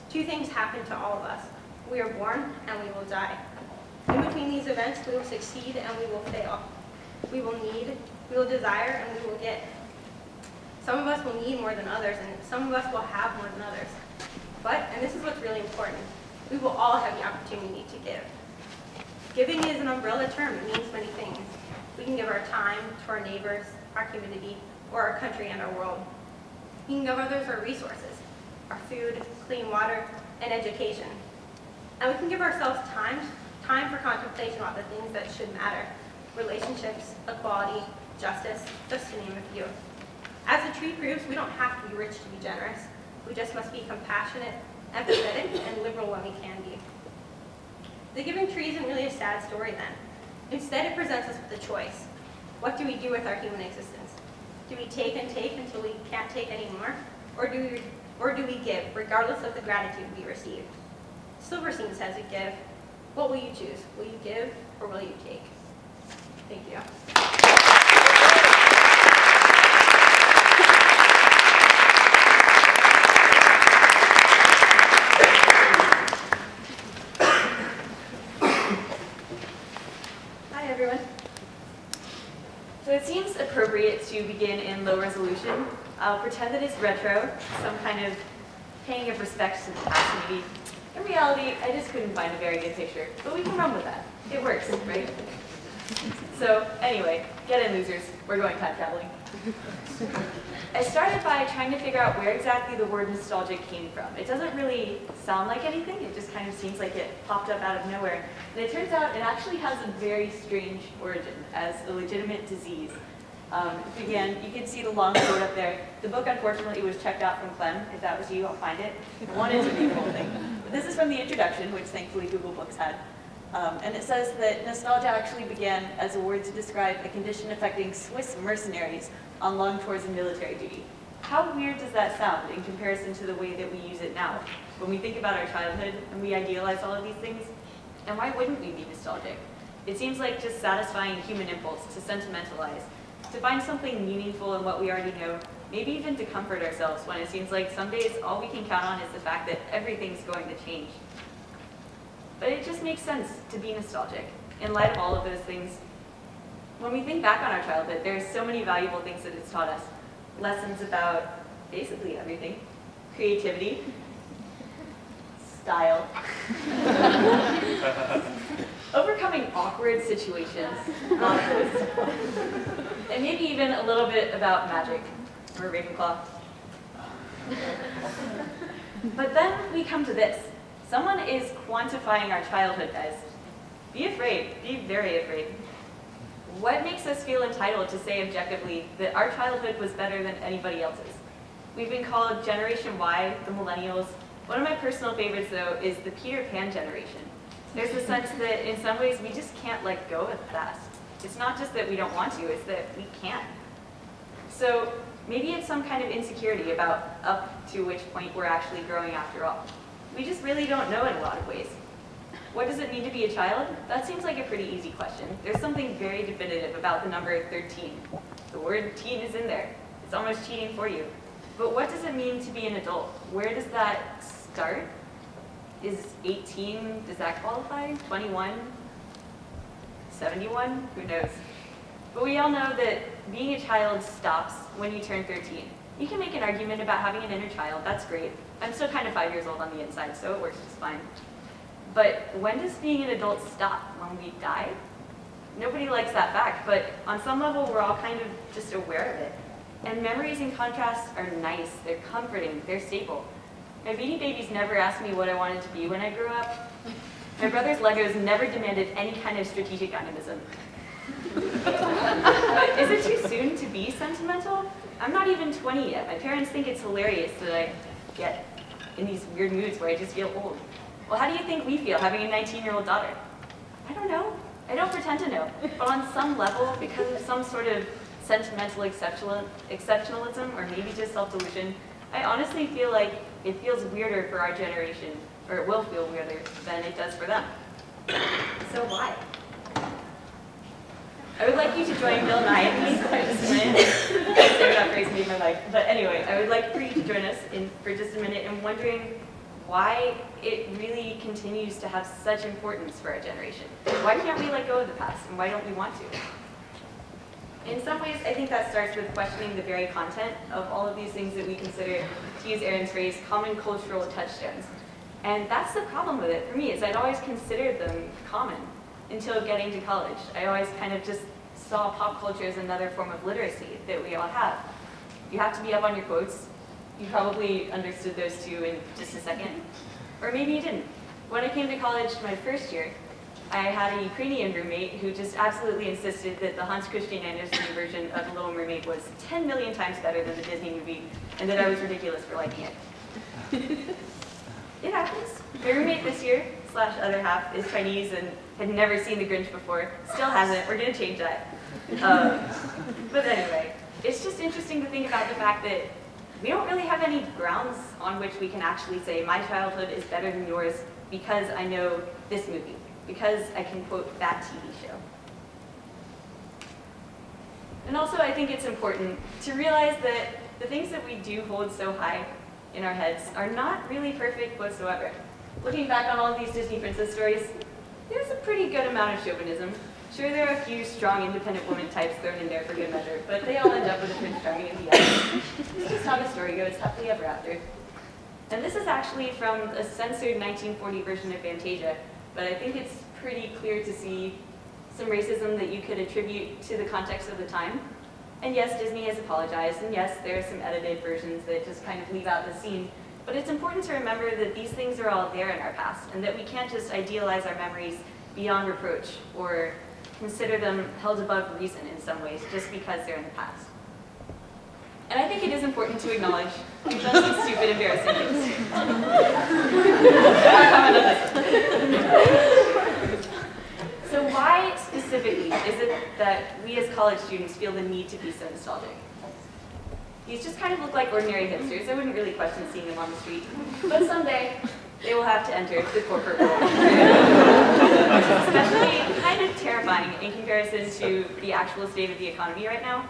Speaker 5: Two things happen to all of us. We are born and we will die. In between these events, we will succeed and we will fail. We will need, we will desire, and we will get. Some of us will need more than others, and some of us will have more than others. But, and this is what's really important, we will all have the opportunity to give. Giving is an umbrella term. It means many things. We can give our time to our neighbors, our community, or our country and our world. We can give others our resources, our food, clean water, and education. And we can give ourselves time for contemplation about the things that should matter: relationships, equality, justice, just to name a few. As the tree proves, we don't have to be rich to be generous. We just must be compassionate, empathetic, and liberal when we can be. The Giving Tree isn't really a sad story then. Instead, it presents us with a choice. What do we do with our human existence? Do we take and take until we can't take anymore? Or do we give, regardless of the gratitude we receive? Silverstein says we give. What will you choose? Will you give or will you take? Thank you.
Speaker 6: Hi, everyone. So it seems appropriate to begin in low resolution. I'll pretend that it's retro, some kind of paying of respect to the past, maybe. In reality, I just couldn't find a very good picture, but we can run with that. It works, right? So anyway, get in, losers. We're going time traveling. I started by trying to figure out where exactly the word nostalgic came from. It doesn't really sound like anything. It just kind of seems like it popped up out of nowhere. And it turns out it actually has a very strange origin as a legitimate disease. It began, you can see the long quote up there. The book, unfortunately, was checked out from Clem. If that was you, I'll find it. I wanted to read the whole thing. But this is from the introduction, which thankfully Google Books had. And it says that nostalgia actually began as a word to describe a condition affecting Swiss mercenaries on long tours of military duty. How weird does that sound in comparison to the way that we use it now, when we think about our childhood and we idealize all of these things? And why wouldn't we be nostalgic? It seems like just satisfying human impulse to sentimentalize, to find something meaningful in what we already know, maybe even to comfort ourselves when it seems like some days all we can count on is the fact that everything's going to change. But it just makes sense to be nostalgic in light of all of those things. When we think back on our childhood, there's so many valuable things that it's taught us. Lessons about basically everything. Creativity, style, overcoming awkward situations, and maybe even a little bit about magic, or Ravenclaw. But then we come to this. Someone is quantifying our childhood, guys. Be afraid, be very afraid. What makes us feel entitled to say objectively that our childhood was better than anybody else's? We've been called Generation Y, the millennials. One of my personal favorites, though, is the Peter Pan generation. There's a sense that in some ways we just can't let go of the past. It's not just that we don't want to, it's that we can't. So maybe it's some kind of insecurity about up to which point we're actually growing after all. We just really don't know in a lot of ways. What does it mean to be a child? That seems like a pretty easy question. There's something very definitive about the number 13. The word teen is in there. It's almost cheating for you. But what does it mean to be an adult? Where does that start? Is 18, does that qualify? 21? 71? Who knows? But we all know that being a child stops when you turn 13. You can make an argument about having an inner child, that's great. I'm still kind of 5 years old on the inside, so it works just fine. But when does being an adult stop? When we die? Nobody likes that fact, but on some level we're all kind of just aware of it. And memories in contrast are nice, they're comforting, they're stable. My Beanie Babies never asked me what I wanted to be when I grew up. My brother's Legos never demanded any kind of strategic animism. Is it too soon to be sentimental? I'm not even 20 yet. My parents think it's hilarious that I get in these weird moods where I just feel old. Well, how do you think we feel having a 19-year-old daughter? I don't know. I don't pretend to know. But on some level, because of some sort of sentimental exceptionalism, or maybe just self-delusion, I honestly feel like it feels weirder for our generation, or it will feel weirder than it does for them. So why? I would like you to join Bill Nye and me for just a minute. Say that phrase made my life. But anyway, I would like for you to join us for just a minute in wondering why it really continues to have such importance for our generation. Why can't we let go of the past, and why don't we want to? In some ways, I think that starts with questioning the very content of all of these things that we consider, to use Aaron's phrase, common cultural touchstones. And that's the problem with it for me, is I'd always considered them common until getting to college. I always kind of just saw pop culture as another form of literacy that we all have. You have to be up on your quotes. You probably understood those two in just a second. Or maybe you didn't. When I came to college my first year, I had a Ukrainian roommate who just absolutely insisted that the Hans Christian Andersen version of The Little Mermaid was 10 million times better than the Disney movie, and that I was ridiculous for liking it. It happens. My roommate this year, / other half, is Chinese and had never seen The Grinch before. Still hasn't. We're going to change that. But anyway, it's just interesting to think about the fact that we don't really have any grounds on which we can actually say my childhood is better than yours because I know this movie, because I can quote that TV show. And also, I think it's important to realize that the things that we do hold so high in our heads are not really perfect whatsoever. Looking back on all of these Disney princess stories, there's a pretty good amount of chauvinism. Sure, there are a few strong, independent woman types thrown in there for good measure, but they all end up with a Prince Charming at the end. It's just how the story goes, happily ever after. And this is actually from a censored 1940 version of Fantasia, but I think it's pretty clear to see some racism that you could attribute to the context of the time. And yes, Disney has apologized, and yes, there are some edited versions that just kind of leave out the scene. But it's important to remember that these things are all there in our past, and that we can't just idealize our memories beyond reproach, or consider them held above reason in some ways, just because they're in the past. And I think it is important to acknowledge we've done some stupid, embarrassing things. I'll comment on this. So why specifically is it that we as college students feel the need to be so nostalgic? These just kind of look like ordinary hipsters. I wouldn't really question seeing them on the street. But someday, they will have to enter the corporate world. Especially kind of terrifying in comparison to the actual state of the economy right now.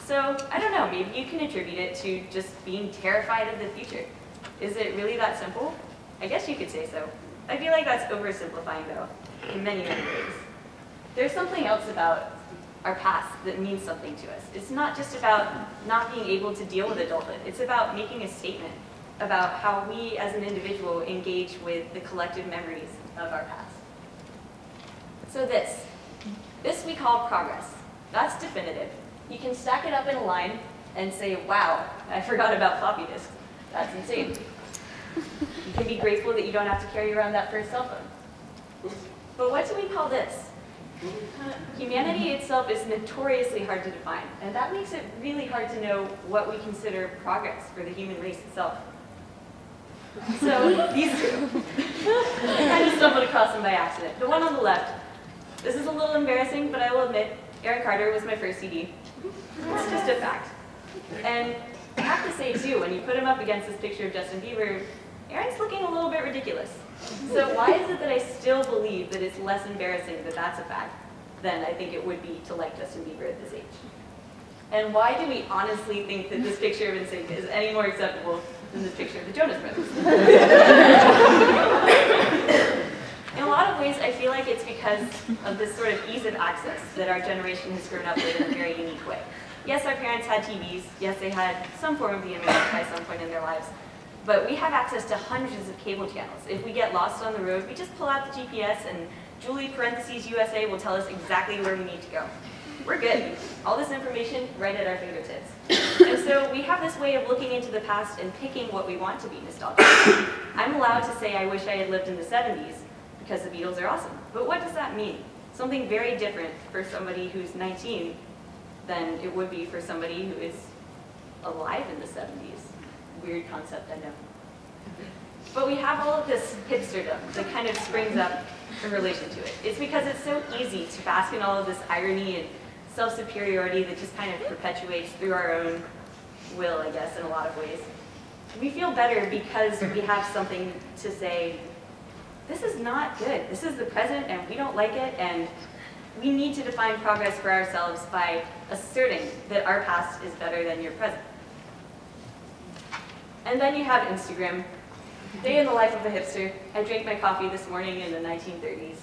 Speaker 6: So, I don't know, maybe you can attribute it to just being terrified of the future. Is it really that simple? I guess you could say so. I feel like that's oversimplifying, though, in many, many ways. There's something else about our past that means something to us. It's not just about not being able to deal with adulthood. It's about making a statement about how we as an individual engage with the collective memories of our past. So this we call progress. That's definitive. You can stack it up in a line and say, wow, I forgot about floppy disks. That's insane. You can be grateful that you don't have to carry around that first cell phone. But what do we call this? Humanity itself is notoriously hard to define, and that makes it really hard to know what we consider progress for the human race itself. So these two, I kind of stumbled across them by accident. The one on the left, this is a little embarrassing, but I will admit, Aaron Carter was my first CD. It's just a fact. And I have to say too, when you put him up against this picture of Justin Bieber, Aaron's looking a little bit ridiculous. So why is it that I still believe that it's less embarrassing that that's a fact than I think it would be to like Justin Bieber at this age? And why do we honestly think that this picture of NSYNC is any more acceptable than this picture of the Jonas Brothers? In a lot of ways, I feel like it's because of this sort of ease of access that our generation has grown up with in a very unique way. Yes, our parents had TVs. Yes, they had some form of the internet by some point in their lives. But we have access to hundreds of cable channels. If we get lost on the road, we just pull out the GPS and Julie USA will tell us exactly where we need to go. We're good. All this information right at our fingertips. And so we have this way of looking into the past and picking what we want to be nostalgic. I'm allowed to say I wish I had lived in the 70s because the Beatles are awesome. But what does that mean? Something very different for somebody who's 19 than it would be for somebody who is alive in the 70s. Weird concept, I know. But we have all of this hipsterdom that kind of springs up in relation to it. It's because it's so easy to bask in all of this irony and self-superiority that just kind of perpetuates through our own will, I guess, in a lot of ways. We feel better because we have something to say, this is not good. This is the present and we don't like it, and we need to define progress for ourselves by asserting that our past is better than your present. And then you have Instagram. Day in the life of a hipster. I drank my coffee this morning in the 1930s.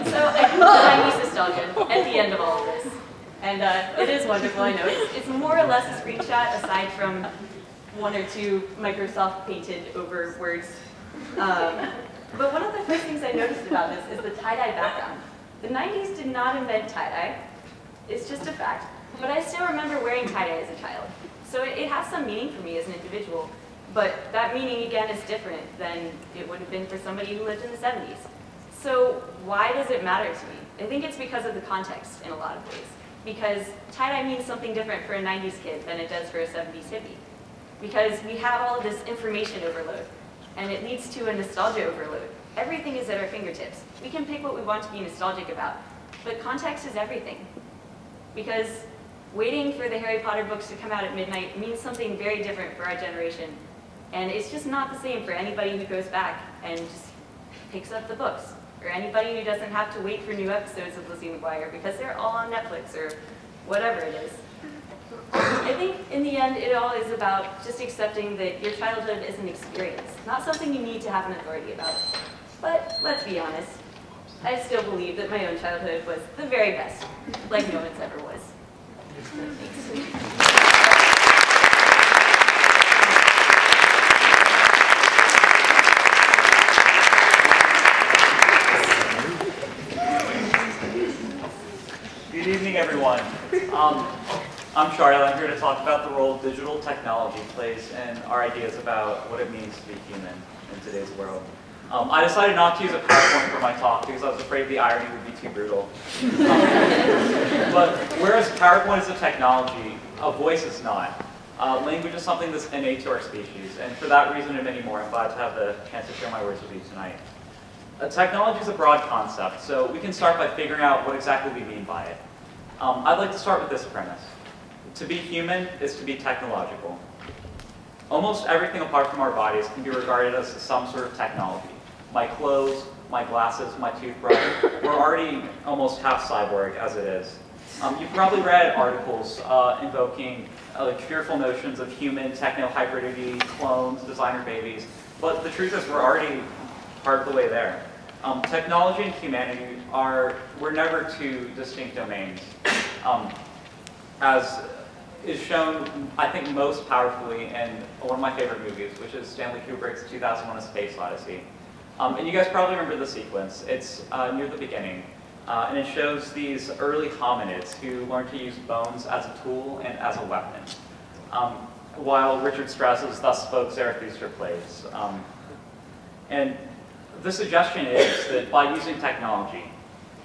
Speaker 6: So I put the 90s nostalgia at the end of all of this. And it is wonderful, I know. It's more or less a screenshot aside from one or two Microsoft painted over words. But one of the first things I noticed about this is the tie-dye background. The 90s did not invent tie-dye. It's just a fact. But I still remember wearing tie-dye as a child. So it has some meaning for me as an individual. But that meaning, again, is different than it would have been for somebody who lived in the 70s. So why does it matter to me? I think it's because of the context in a lot of ways. Because tie-dye means something different for a 90s kid than it does for a 70s hippie. Because we have all of this information overload, and it leads to a nostalgia overload. Everything is at our fingertips. We can pick what we want to be nostalgic about. But context is everything. Because waiting for the Harry Potter books to come out at midnight means something very different for our generation. And it's just not the same for anybody who goes back and just picks up the books, or anybody who doesn't have to wait for new episodes of Lizzie McGuire because they're all on Netflix or whatever it is. I think in the end, it all is about just accepting that your childhood is an experience, not something you need to have an authority about. But let's be honest, I still believe that my own childhood was the very best, like no one's ever was. Thanks.
Speaker 7: Good evening, everyone. I'm Charlie. I'm here to talk about the role digital technology plays in our ideas about what it means to be human in today's world. I decided not to use a PowerPoint for my talk because I was afraid the irony would be too brutal. But whereas PowerPoint is a technology, a voice is not. Language is something that's innate to our species, and for that reason and many more, I'm glad to have the chance to share my words with you tonight. Technology is a broad concept, so we can start by figuring out what exactly we mean by it. I'd like to start with this premise. To be human is to be technological. Almost everything apart from our bodies can be regarded as some sort of technology. My clothes, my glasses, my toothbrush, we're already almost half cyborg as it is. You've probably read articles invoking fearful notions of human techno-hybridity, clones, designer babies, but the truth is we're already part of the way there. Technology and humanity were never two distinct domains. As is shown, I think, most powerfully in one of my favorite movies, which is Stanley Kubrick's 2001: A Space Odyssey. And you guys probably remember the sequence. It's near the beginning, and it shows these early hominids who learned to use bones as a tool and as a weapon, while Richard Strauss's Thus Spoke Zarathustra plays. And the suggestion is that by using technology,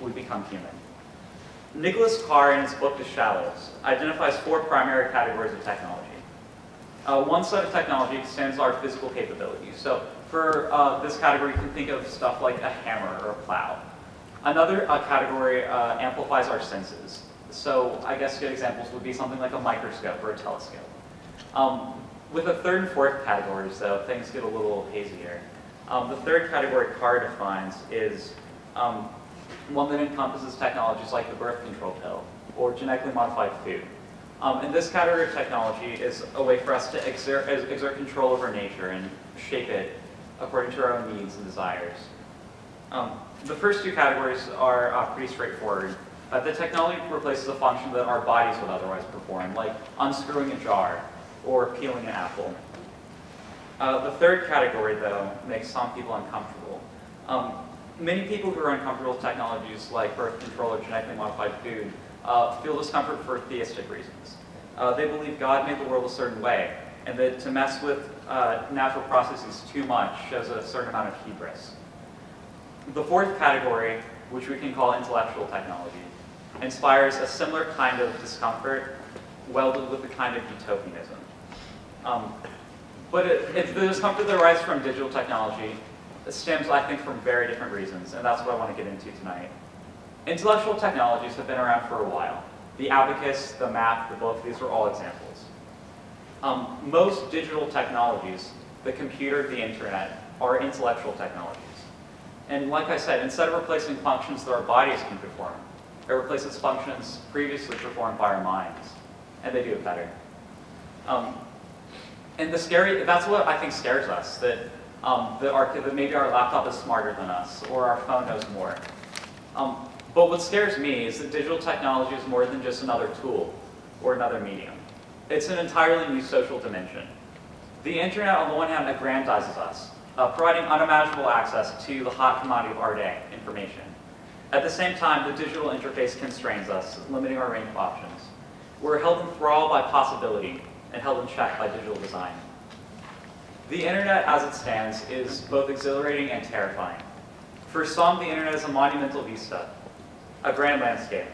Speaker 7: we become human. Nicholas Carr, in his book The Shallows, identifies 4 primary categories of technology. One set of technology extends our physical capabilities. So for this category, you can think of stuff like a hammer or a plow. Another category amplifies our senses. So I guess good examples would be something like a microscope or a telescope. With the third and fourth categories, though, things get a little hazier. The third category Carr defines is one that encompasses technologies like the birth control pill or genetically modified food. And this category of technology is a way for us to exert control over nature and shape it according to our own needs and desires. The first 2 categories are pretty straightforward. The technology replaces a function that our bodies would otherwise perform, like unscrewing a jar or peeling an apple. The third category, though, makes some people uncomfortable. Many people who are uncomfortable with technologies like birth control or genetically modified food feel discomfort for theistic reasons. They believe God made the world a certain way, and that to mess with natural processes too much shows a certain amount of hubris. The fourth category, which we can call intellectual technology, inspires a similar kind of discomfort welded with a kind of utopianism. But the discomfort that arises from digital technology stems, I think, from very different reasons, and that's what I want to get into tonight. Intellectual technologies have been around for a while. The abacus, the map, the book, these are all examples. Most digital technologies, the computer, the internet, are intellectual technologies. And like I said, instead of replacing functions that our bodies can perform, it replaces functions previously performed by our minds, and they do it better. And that's what I think scares us, that maybe our laptop is smarter than us, or our phone knows more. But what scares me is that digital technology is more than just another tool or another medium. It's an entirely new social dimension. The internet, on the one hand, aggrandizes us, providing unimaginable access to the hot commodity of our day, information. At the same time, the digital interface constrains us, limiting our range of options. We're held in thrall by possibility and held in check by digital design. The internet, as it stands, is both exhilarating and terrifying. For some, the internet is a monumental vista, a grand landscape.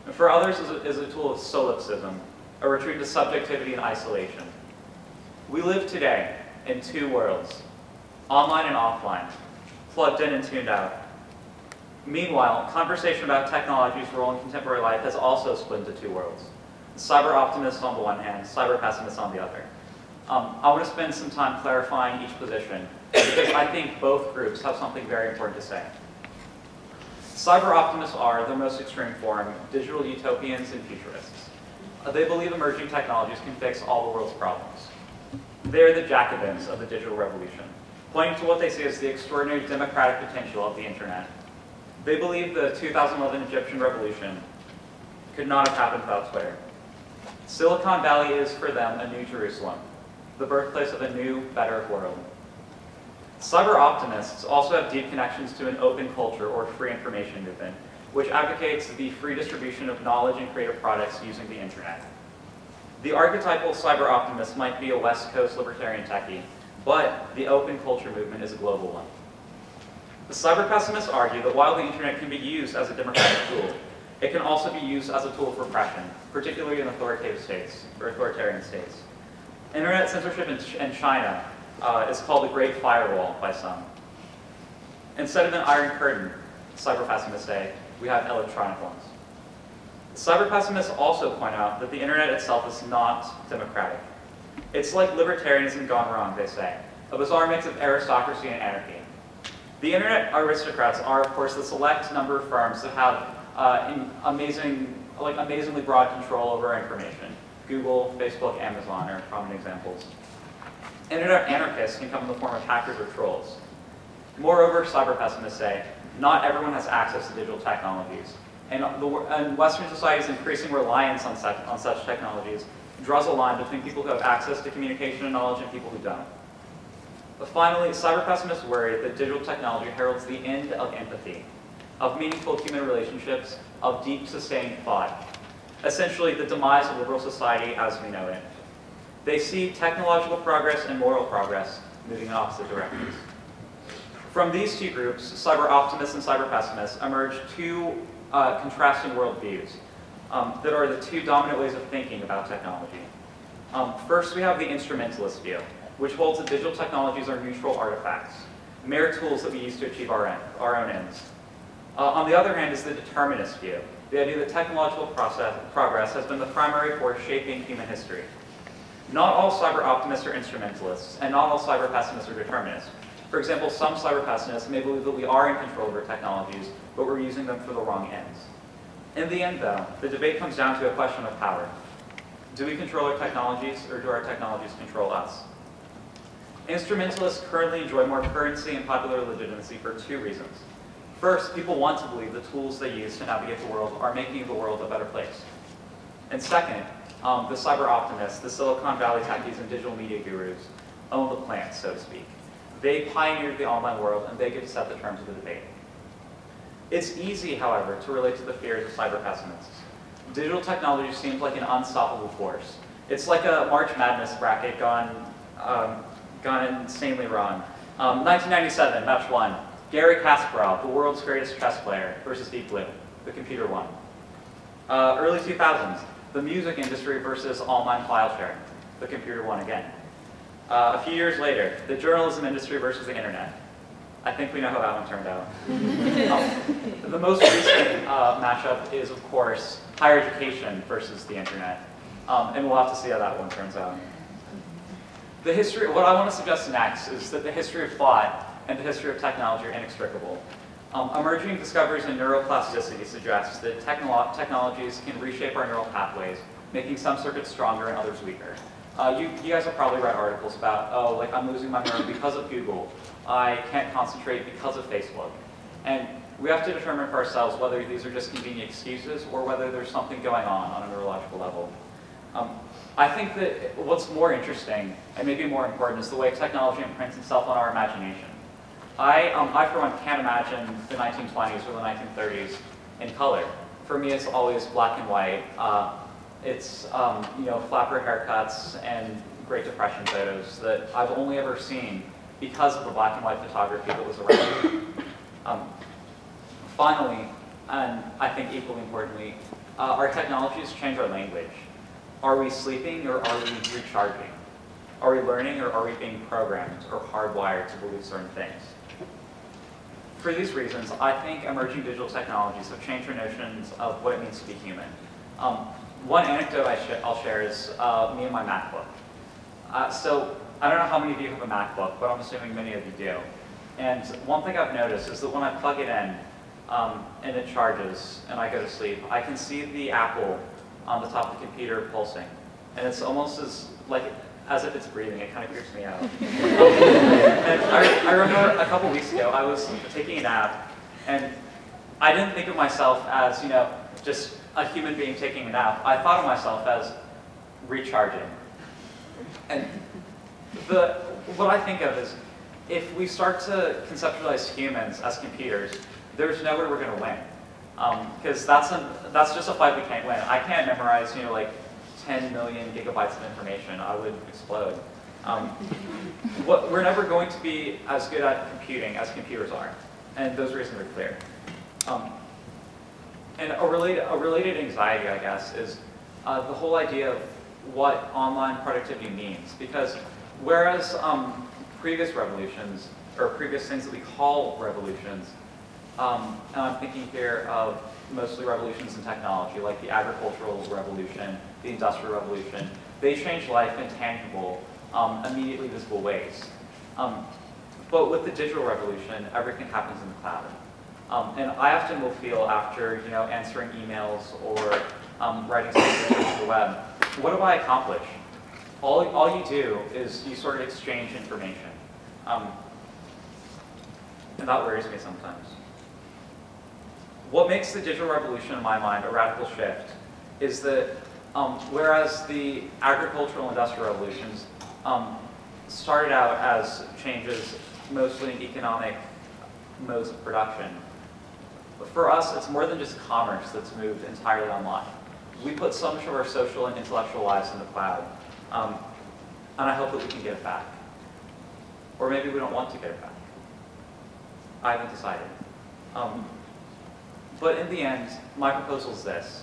Speaker 7: And for others, is a tool of solipsism, a retreat to subjectivity and isolation. We live today in 2 worlds, online and offline, plugged in and tuned out. Meanwhile, conversation about technology's role in contemporary life has also split into two worlds. Cyber optimists on the one hand, cyber pessimists on the other. I want to spend some time clarifying each position because I think both groups have something very important to say. Cyber optimists are, their most extreme form, digital utopians and futurists. They believe emerging technologies can fix all the world's problems. They're the Jacobins of the digital revolution, pointing to what they see as the extraordinary democratic potential of the internet. They believe the 2011 Egyptian revolution could not have happened without Twitter. Silicon Valley is, for them, a new Jerusalem, the birthplace of a new, better world. Cyber optimists also have deep connections to an open culture or free information movement, which advocates the free distribution of knowledge and creative products using the internet. The archetypal cyber optimist might be a West Coast libertarian techie, but the open culture movement is a global one. The cyber pessimists argue that while the internet can be used as a democratic tool, it can also be used as a tool of repression, particularly in authoritative states, or authoritarian states. Internet censorship in China is called the Great Firewall by some. Instead of an iron curtain, cyber pessimists say, we have electronic ones. Cyber pessimists also point out that the internet itself is not democratic. It's like libertarianism gone wrong, they say, a bizarre mix of aristocracy and anarchy. The internet aristocrats are, of course, the select number of firms that have amazingly broad control over our information. Google, Facebook, Amazon are prominent examples. Internet anarchists can come in the form of hackers or trolls. Moreover, cyber pessimists say, not everyone has access to digital technologies. And Western society's increasing reliance on such technologies draws a line between people who have access to communication and knowledge and people who don't. But finally, cyber pessimists worry that digital technology heralds the end of empathy, of meaningful human relationships, of deep, sustained thought. Essentially, the demise of liberal society as we know it. They see technological progress and moral progress moving in opposite directions. From these two groups, cyber optimists and cyber pessimists, emerge two contrasting worldviews that are the two dominant ways of thinking about technology. First, we have the instrumentalist view, which holds that digital technologies are neutral artifacts, mere tools that we use to achieve our own ends. On the other hand is the determinist view, the idea that technological progress has been the primary force shaping human history. Not all cyber optimists are instrumentalists, and not all cyber pessimists are determinists. For example, some cyber pessimists may believe that we are in control of our technologies, but we're using them for the wrong ends. In the end, though, the debate comes down to a question of power. Do we control our technologies, or do our technologies control us? Instrumentalists currently enjoy more currency and popular legitimacy for two reasons. First, people want to believe the tools they use to navigate the world are making the world a better place. And second, the cyber optimists, the Silicon Valley techies and digital media gurus, own the plant, so to speak. They pioneered the online world, and they get to set the terms of the debate. It's easy, however, to relate to the fears of cyber pessimists. Digital technology seems like an unstoppable force. It's like a March Madness bracket gone insanely wrong. 1997, match 1. Garry Kasparov, the world's greatest chess player, versus Deep Blue. The computer won. Early 2000s, the music industry versus online file sharing. The computer won again. A few years later, the journalism industry versus the internet. I think we know how that one turned out. The most recent matchup is, of course, higher education versus the internet. And we'll have to see how that one turns out. What I want to suggest next is that the history of thought and the history of technology are inextricable. Emerging discoveries in neuroplasticity suggests that technologies can reshape our neural pathways, making some circuits stronger and others weaker. You guys have probably read articles about, oh, like I'm losing my memory because of Google. I can't concentrate because of Facebook. And we have to determine for ourselves whether these are just convenient excuses or whether there's something going on a neurological level. I think that what's more interesting and maybe more important is the way technology imprints itself on our imagination. I for one, can't imagine the 1920s or the 1930s in color. For me, it's always black and white. It's flapper haircuts and Great Depression photos that I've only ever seen because of the black and white photography that was around. Finally, and I think equally importantly, our technologies change our language. Are we sleeping or are we recharging? Are we learning or are we being programmed or hardwired to believe certain things? For these reasons, I think emerging digital technologies have changed our notions of what it means to be human. One anecdote I'll share is me and my MacBook. So I don't know how many of you have a MacBook, but I'm assuming many of you do. And one thing I've noticed is that when I plug it in and it charges and I go to sleep, I can see the Apple on the top of the computer pulsing. And it's almost as if it's breathing. It kind of creeps me out. And I remember a couple weeks ago, I was taking a nap, and I didn't think of myself as, just a human being taking a nap. I thought of myself as recharging. And what I think of is, if we start to conceptualize humans as computers, there's no way we're going to win. Because that's just a fight we can't win. I can't memorize, like 10 million gigabytes of information. I would explode. We're never going to be as good at computing as computers are, and those reasons are clear. And a related anxiety, I guess, is the whole idea of what online productivity means. Because whereas previous revolutions, or previous things that we call revolutions, and I'm thinking here of mostly revolutions in technology, like the agricultural revolution, the industrial revolution, they changed life in tangible, immediately visible ways. But with the digital revolution, everything happens in the cloud. And I often will feel after answering emails or writing something to the web, what have I accomplished? All you do is you sort of exchange information. And that worries me sometimes. What makes the digital revolution, in my mind, a radical shift is that whereas the agricultural and industrial revolutions started out as changes mostly in economic modes of production, but for us, it's more than just commerce that's moved entirely online. We put so much of our social and intellectual lives in the cloud, and I hope that we can get it back. Or maybe we don't want to get it back. I haven't decided. But in the end, my proposal is this.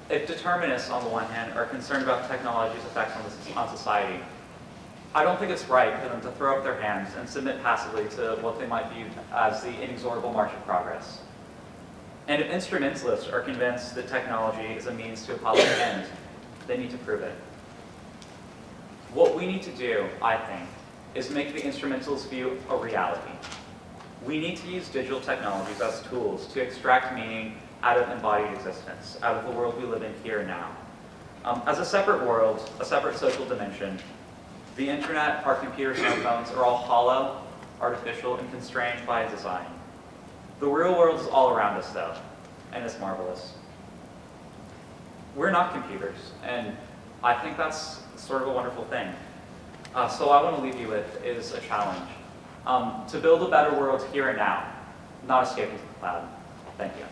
Speaker 7: If determinists, on the one hand, are concerned about technology's effects on society, I don't think it's right for them to throw up their hands and submit passively to what they might view as the inexorable march of progress. And if instrumentalists are convinced that technology is a means to a positive end, they need to prove it. What we need to do, I think, is make the instrumentalist view a reality. We need to use digital technologies as tools to extract meaning out of embodied existence, out of the world we live in here and now. As a separate world, a separate social dimension, the internet, our computers and our phones are all hollow, artificial, and constrained by design. The real world is all around us, though, and it's marvelous. We're not computers, and I think that's sort of a wonderful thing. So what I want to leave you with is a challenge. To build a better world here and now, not escape into the cloud. Thank you.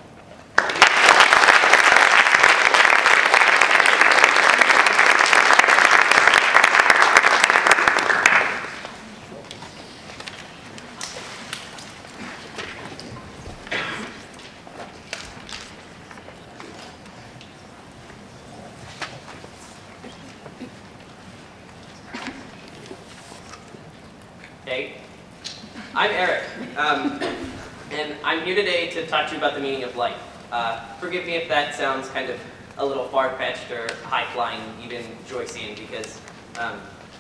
Speaker 8: Hey, I'm Eric, and I'm here today to talk to you about the meaning of life. Forgive me if that sounds kind of a little far-fetched or high-flying, even Joycean, because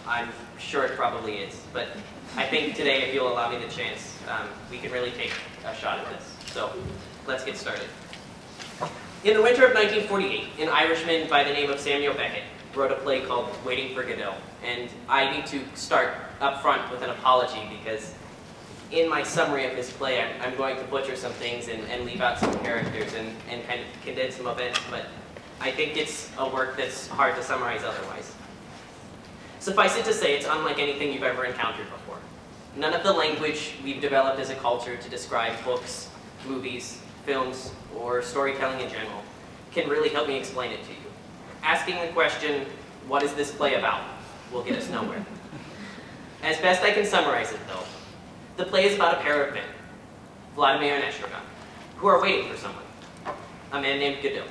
Speaker 8: I'm sure it probably is. But I think today, if you'll allow me the chance, we can really take a shot at this. So let's get started. In the winter of 1948, an Irishman by the name of Samuel Beckett wrote a play called Waiting for Godot. And I need to start up front with an apology because in my summary of this play, I'm going to butcher some things and leave out some characters and kind of condense some events, but I think it's a work that's hard to summarize otherwise. Suffice it to say, it's unlike anything you've ever encountered before. None of the language we've developed as a culture to describe books, movies, films, or storytelling in general can really help me explain it to you. Asking the question, what is this play about, will get us nowhere. As best I can summarize it, though, the play is about a pair of men, Vladimir and Estragon, who are waiting for someone, a man named Godot.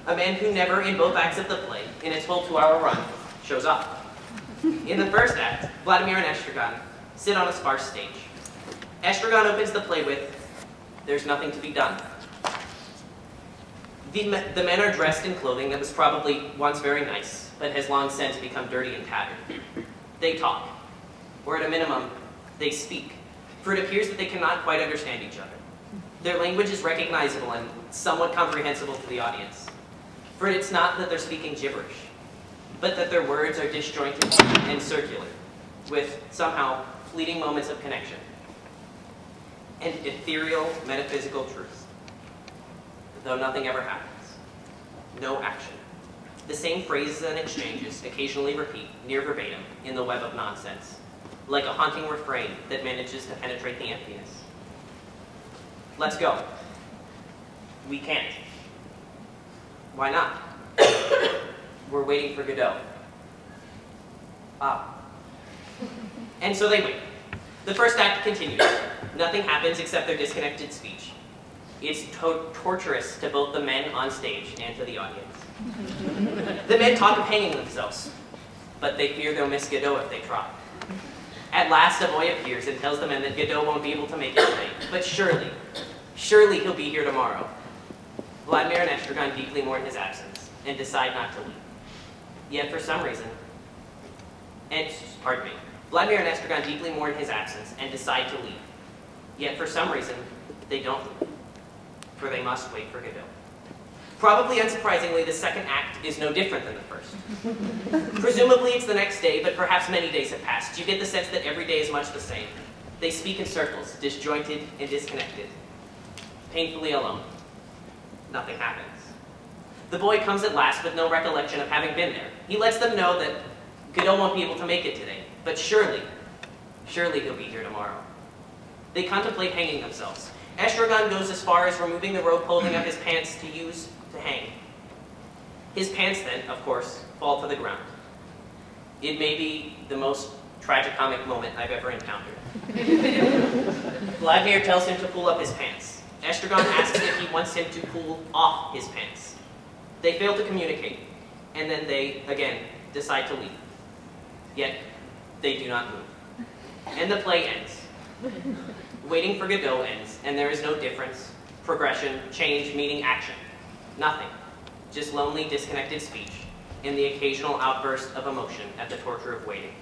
Speaker 8: A man who never, in both acts of the play, in its whole 2-hour run, shows up. In the first act, Vladimir and Estragon sit on a sparse stage. Estragon opens the play with, "There's nothing to be done." The men are dressed in clothing that was probably once very nice, but has long since become dirty and tattered. They talk, or at a minimum, they speak, for it appears that they cannot quite understand each other. Their language is recognizable and somewhat comprehensible to the audience, for it's not that they're speaking gibberish, but that their words are disjointed and circular, with somehow fleeting moments of connection and ethereal metaphysical truth. Though nothing ever happens. No action. The same phrases and exchanges occasionally repeat, near verbatim, in the web of nonsense, like a haunting refrain that manages to penetrate the emptiness. Let's go. We can't. Why not? We're waiting for Godot. Ah. And so they wait. The first act continues. Nothing happens except their disconnected speech. It's torturous to both the men on stage and to the audience. The men talk of hanging themselves, but they fear they'll miss Godot if they try. At last, a boy appears and tells the men that Godot won't be able to make it today, but surely he'll be here tomorrow. Vladimir and Estragon deeply mourn his absence and decide not to leave. Yet for some reason, Vladimir and Estragon deeply mourn his absence and decide to leave. Yet for some reason, they don't leave, for they must wait for Godot. Probably unsurprisingly, the second act is no different than the first. Presumably it's the next day, but perhaps many days have passed. You get the sense that every day is much the same. They speak in circles, disjointed and disconnected, painfully alone. Nothing happens. The boy comes at last with no recollection of having been there. He lets them know that Godot won't be able to make it today, but surely he'll be here tomorrow. They contemplate hanging themselves. Estragon goes as far as removing the rope holding up his pants to use to hang. His pants then, of course, fall to the ground. It may be the most tragicomic moment I've ever encountered. Vladimir tells him to pull up his pants. Estragon asks if he wants him to pull off his pants. They fail to communicate, and then they, again, decide to leave. Yet, they do not move. And the play ends. Waiting for Godot ends, and there is no difference, progression, change, meaning, action. Nothing. Just lonely, disconnected speech, and the occasional outburst of emotion at the torture of waiting.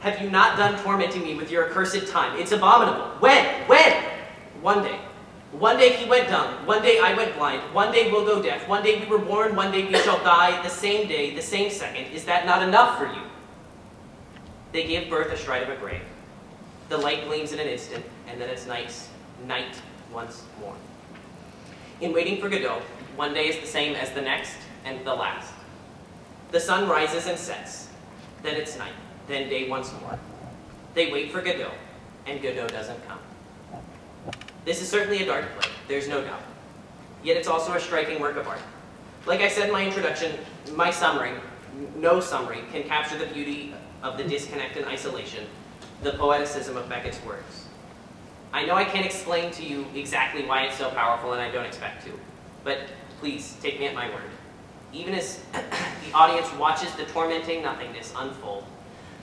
Speaker 8: Have you not done tormenting me with your accursed time? It's abominable. When? When? One day. One day he went dumb. One day I went blind. One day we'll go deaf. One day we were born. One day we shall die. The same day, the same second. Is that not enough for you? They give birth astride of a grave. The light gleams in an instant, and then it's night once more. In waiting for Godot, one day is the same as the next and the last. The sun rises and sets. Then it's night. Then day once more. They wait for Godot, and Godot doesn't come. This is certainly a dark play, there's no doubt. Yet it's also a striking work of art. Like I said in my introduction, my summary, no summary, can capture the beauty of the disconnect and isolation, the poeticism of Beckett's words. I know I can't explain to you exactly why it's so powerful, and I don't expect to, but please take me at my word. Even as the audience watches the tormenting nothingness unfold,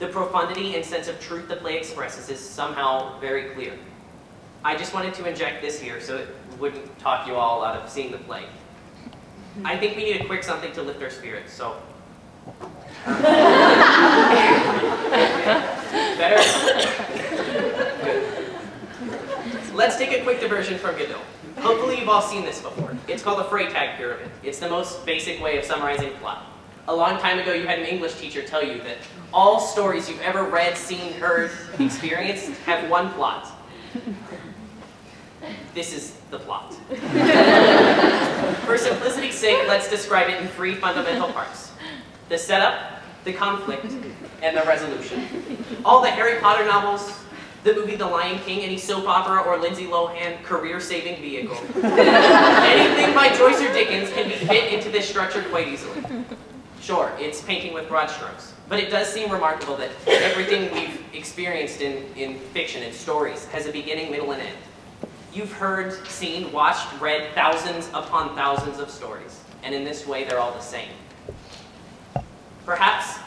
Speaker 8: the profundity and sense of truth the play expresses is somehow very clear. I just wanted to inject this here so it wouldn't talk you all out of seeing the play. I think we need a quick something to lift our spirits, so... Better? Good. Let's take a quick diversion from Godot. Hopefully you've all seen this before. It's called the Freytag pyramid. It's the most basic way of summarizing plot. A long time ago, you had an English teacher tell you that all stories you've ever read, seen, heard, experienced have one plot. This is the plot. For simplicity's sake, let's describe it in three fundamental parts. The setup, the conflict, and the resolution. All the Harry Potter novels, the movie The Lion King, any soap opera or Lindsay Lohan career-saving vehicle. Anything by Joyce or Dickens can be fit into this structure quite easily. Sure, it's painting with broad strokes, but it does seem remarkable that everything we've experienced in fiction and stories has a beginning, middle, and end. You've heard, seen, watched, read thousands upon thousands of stories, and in this way they're all the same. Perhaps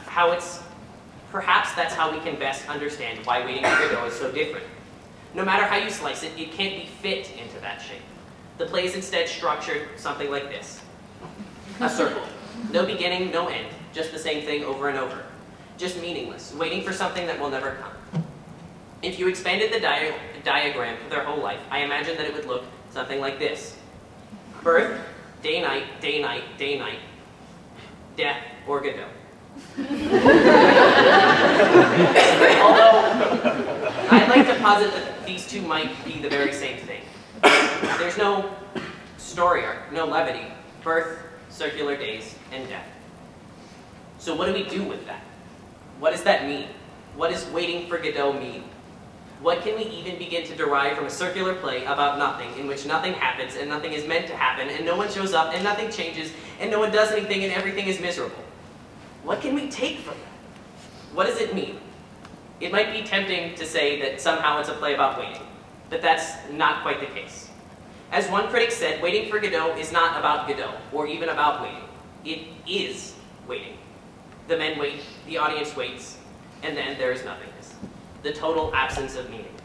Speaker 8: Perhaps that's how we can best understand why Waiting for Godot is so different. No matter how you slice it, it can't be fit into that shape. The play is instead structured something like this. A circle. No beginning, no end. Just the same thing over and over. Just meaningless, waiting for something that will never come. If you expanded the diagram for their whole life, I imagine that it would look something like this. Birth, day, night, day, night, day, night. Death, or Godot. Although, I'd like to posit that these two might be the very same thing. There's no story arc, no levity, birth, circular days, and death. So what do we do with that? What does that mean? What does Waiting for Godot mean? What can we even begin to derive from a circular play about nothing, in which nothing happens, and nothing is meant to happen, and no one shows up, and nothing changes, and no one does anything, and everything is miserable? What can we take from that? What does it mean? It might be tempting to say that somehow it's a play about waiting, but that's not quite the case. As one critic said, Waiting for Godot is not about Godot, or even about waiting. It is waiting. The men wait, the audience waits, and then there is nothingness. The total absence of meaning.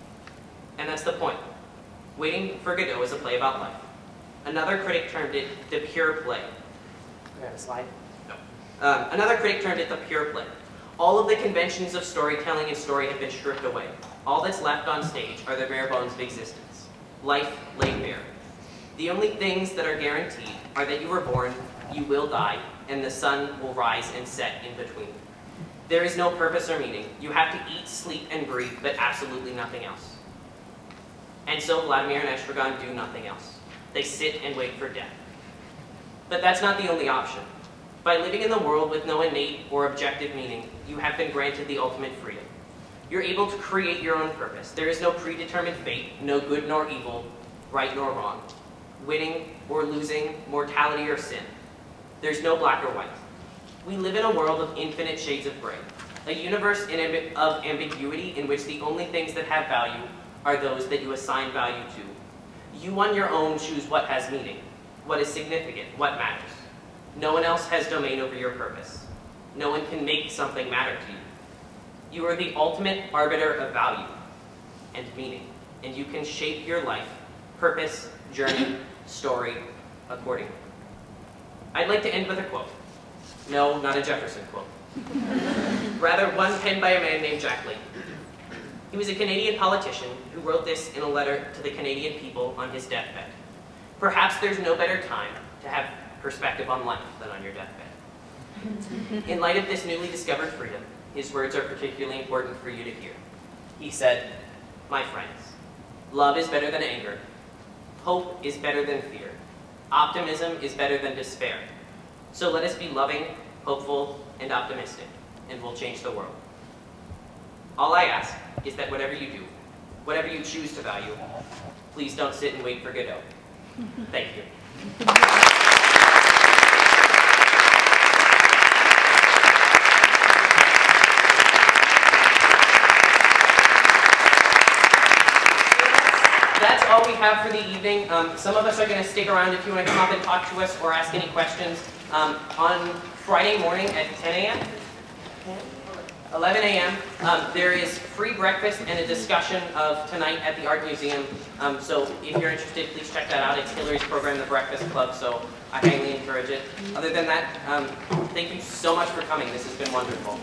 Speaker 8: And that's the point. Waiting for Godot is a play about life. Another critic termed it the pure play. Do I have a slide? No. Another critic termed it the pure play. All of the conventions of storytelling and story have been stripped away. All that's left on stage are the bare bones of existence. Life laid bare. The only things that are guaranteed are that you were born, you will die, and the sun will rise and set in between. There is no purpose or meaning. You have to eat, sleep, and breathe, but absolutely nothing else. And so Vladimir and Estragon do nothing else. They sit and wait for death. But that's not the only option. By living in the world with no innate or objective meaning, you have been granted the ultimate freedom. You're able to create your own purpose. There is no predetermined fate, no good nor evil, right nor wrong, winning or losing, mortality or sin. There's no black or white. We live in a world of infinite shades of gray, a universe of ambiguity in which the only things that have value are those that you assign value to. You on your own choose what has meaning, what is significant, what matters. No one else has domain over your purpose. No one can make something matter to you. You are the ultimate arbiter of value and meaning, and you can shape your life, purpose, journey, story accordingly. I'd like to end with a quote. No, not a Jefferson quote. Rather, one penned by a man named Jack Layton. He was a Canadian politician who wrote this in a letter to the Canadian people on his deathbed. Perhaps there's no better time to have perspective on life than on your deathbed. In light of this newly discovered freedom, his words are particularly important for you to hear. He said, "My friends, love is better than anger. Hope is better than fear. Optimism is better than despair. So let us be loving, hopeful, and optimistic, and we'll change the world." All I ask is that whatever you do, whatever you choose to value, please don't sit and wait for Godot. Thank you. That's all we have for the evening. Some of us are going to stick around if you want to come up and talk to us or ask any questions. On Friday morning at 10 a.m., 11 a.m., there is free breakfast and a discussion of tonight at the Art Museum. So if you're interested, please check that out. It's Hillary's program, The Breakfast Club, so I highly encourage it. Other than that, thank you so much for coming. This has been wonderful.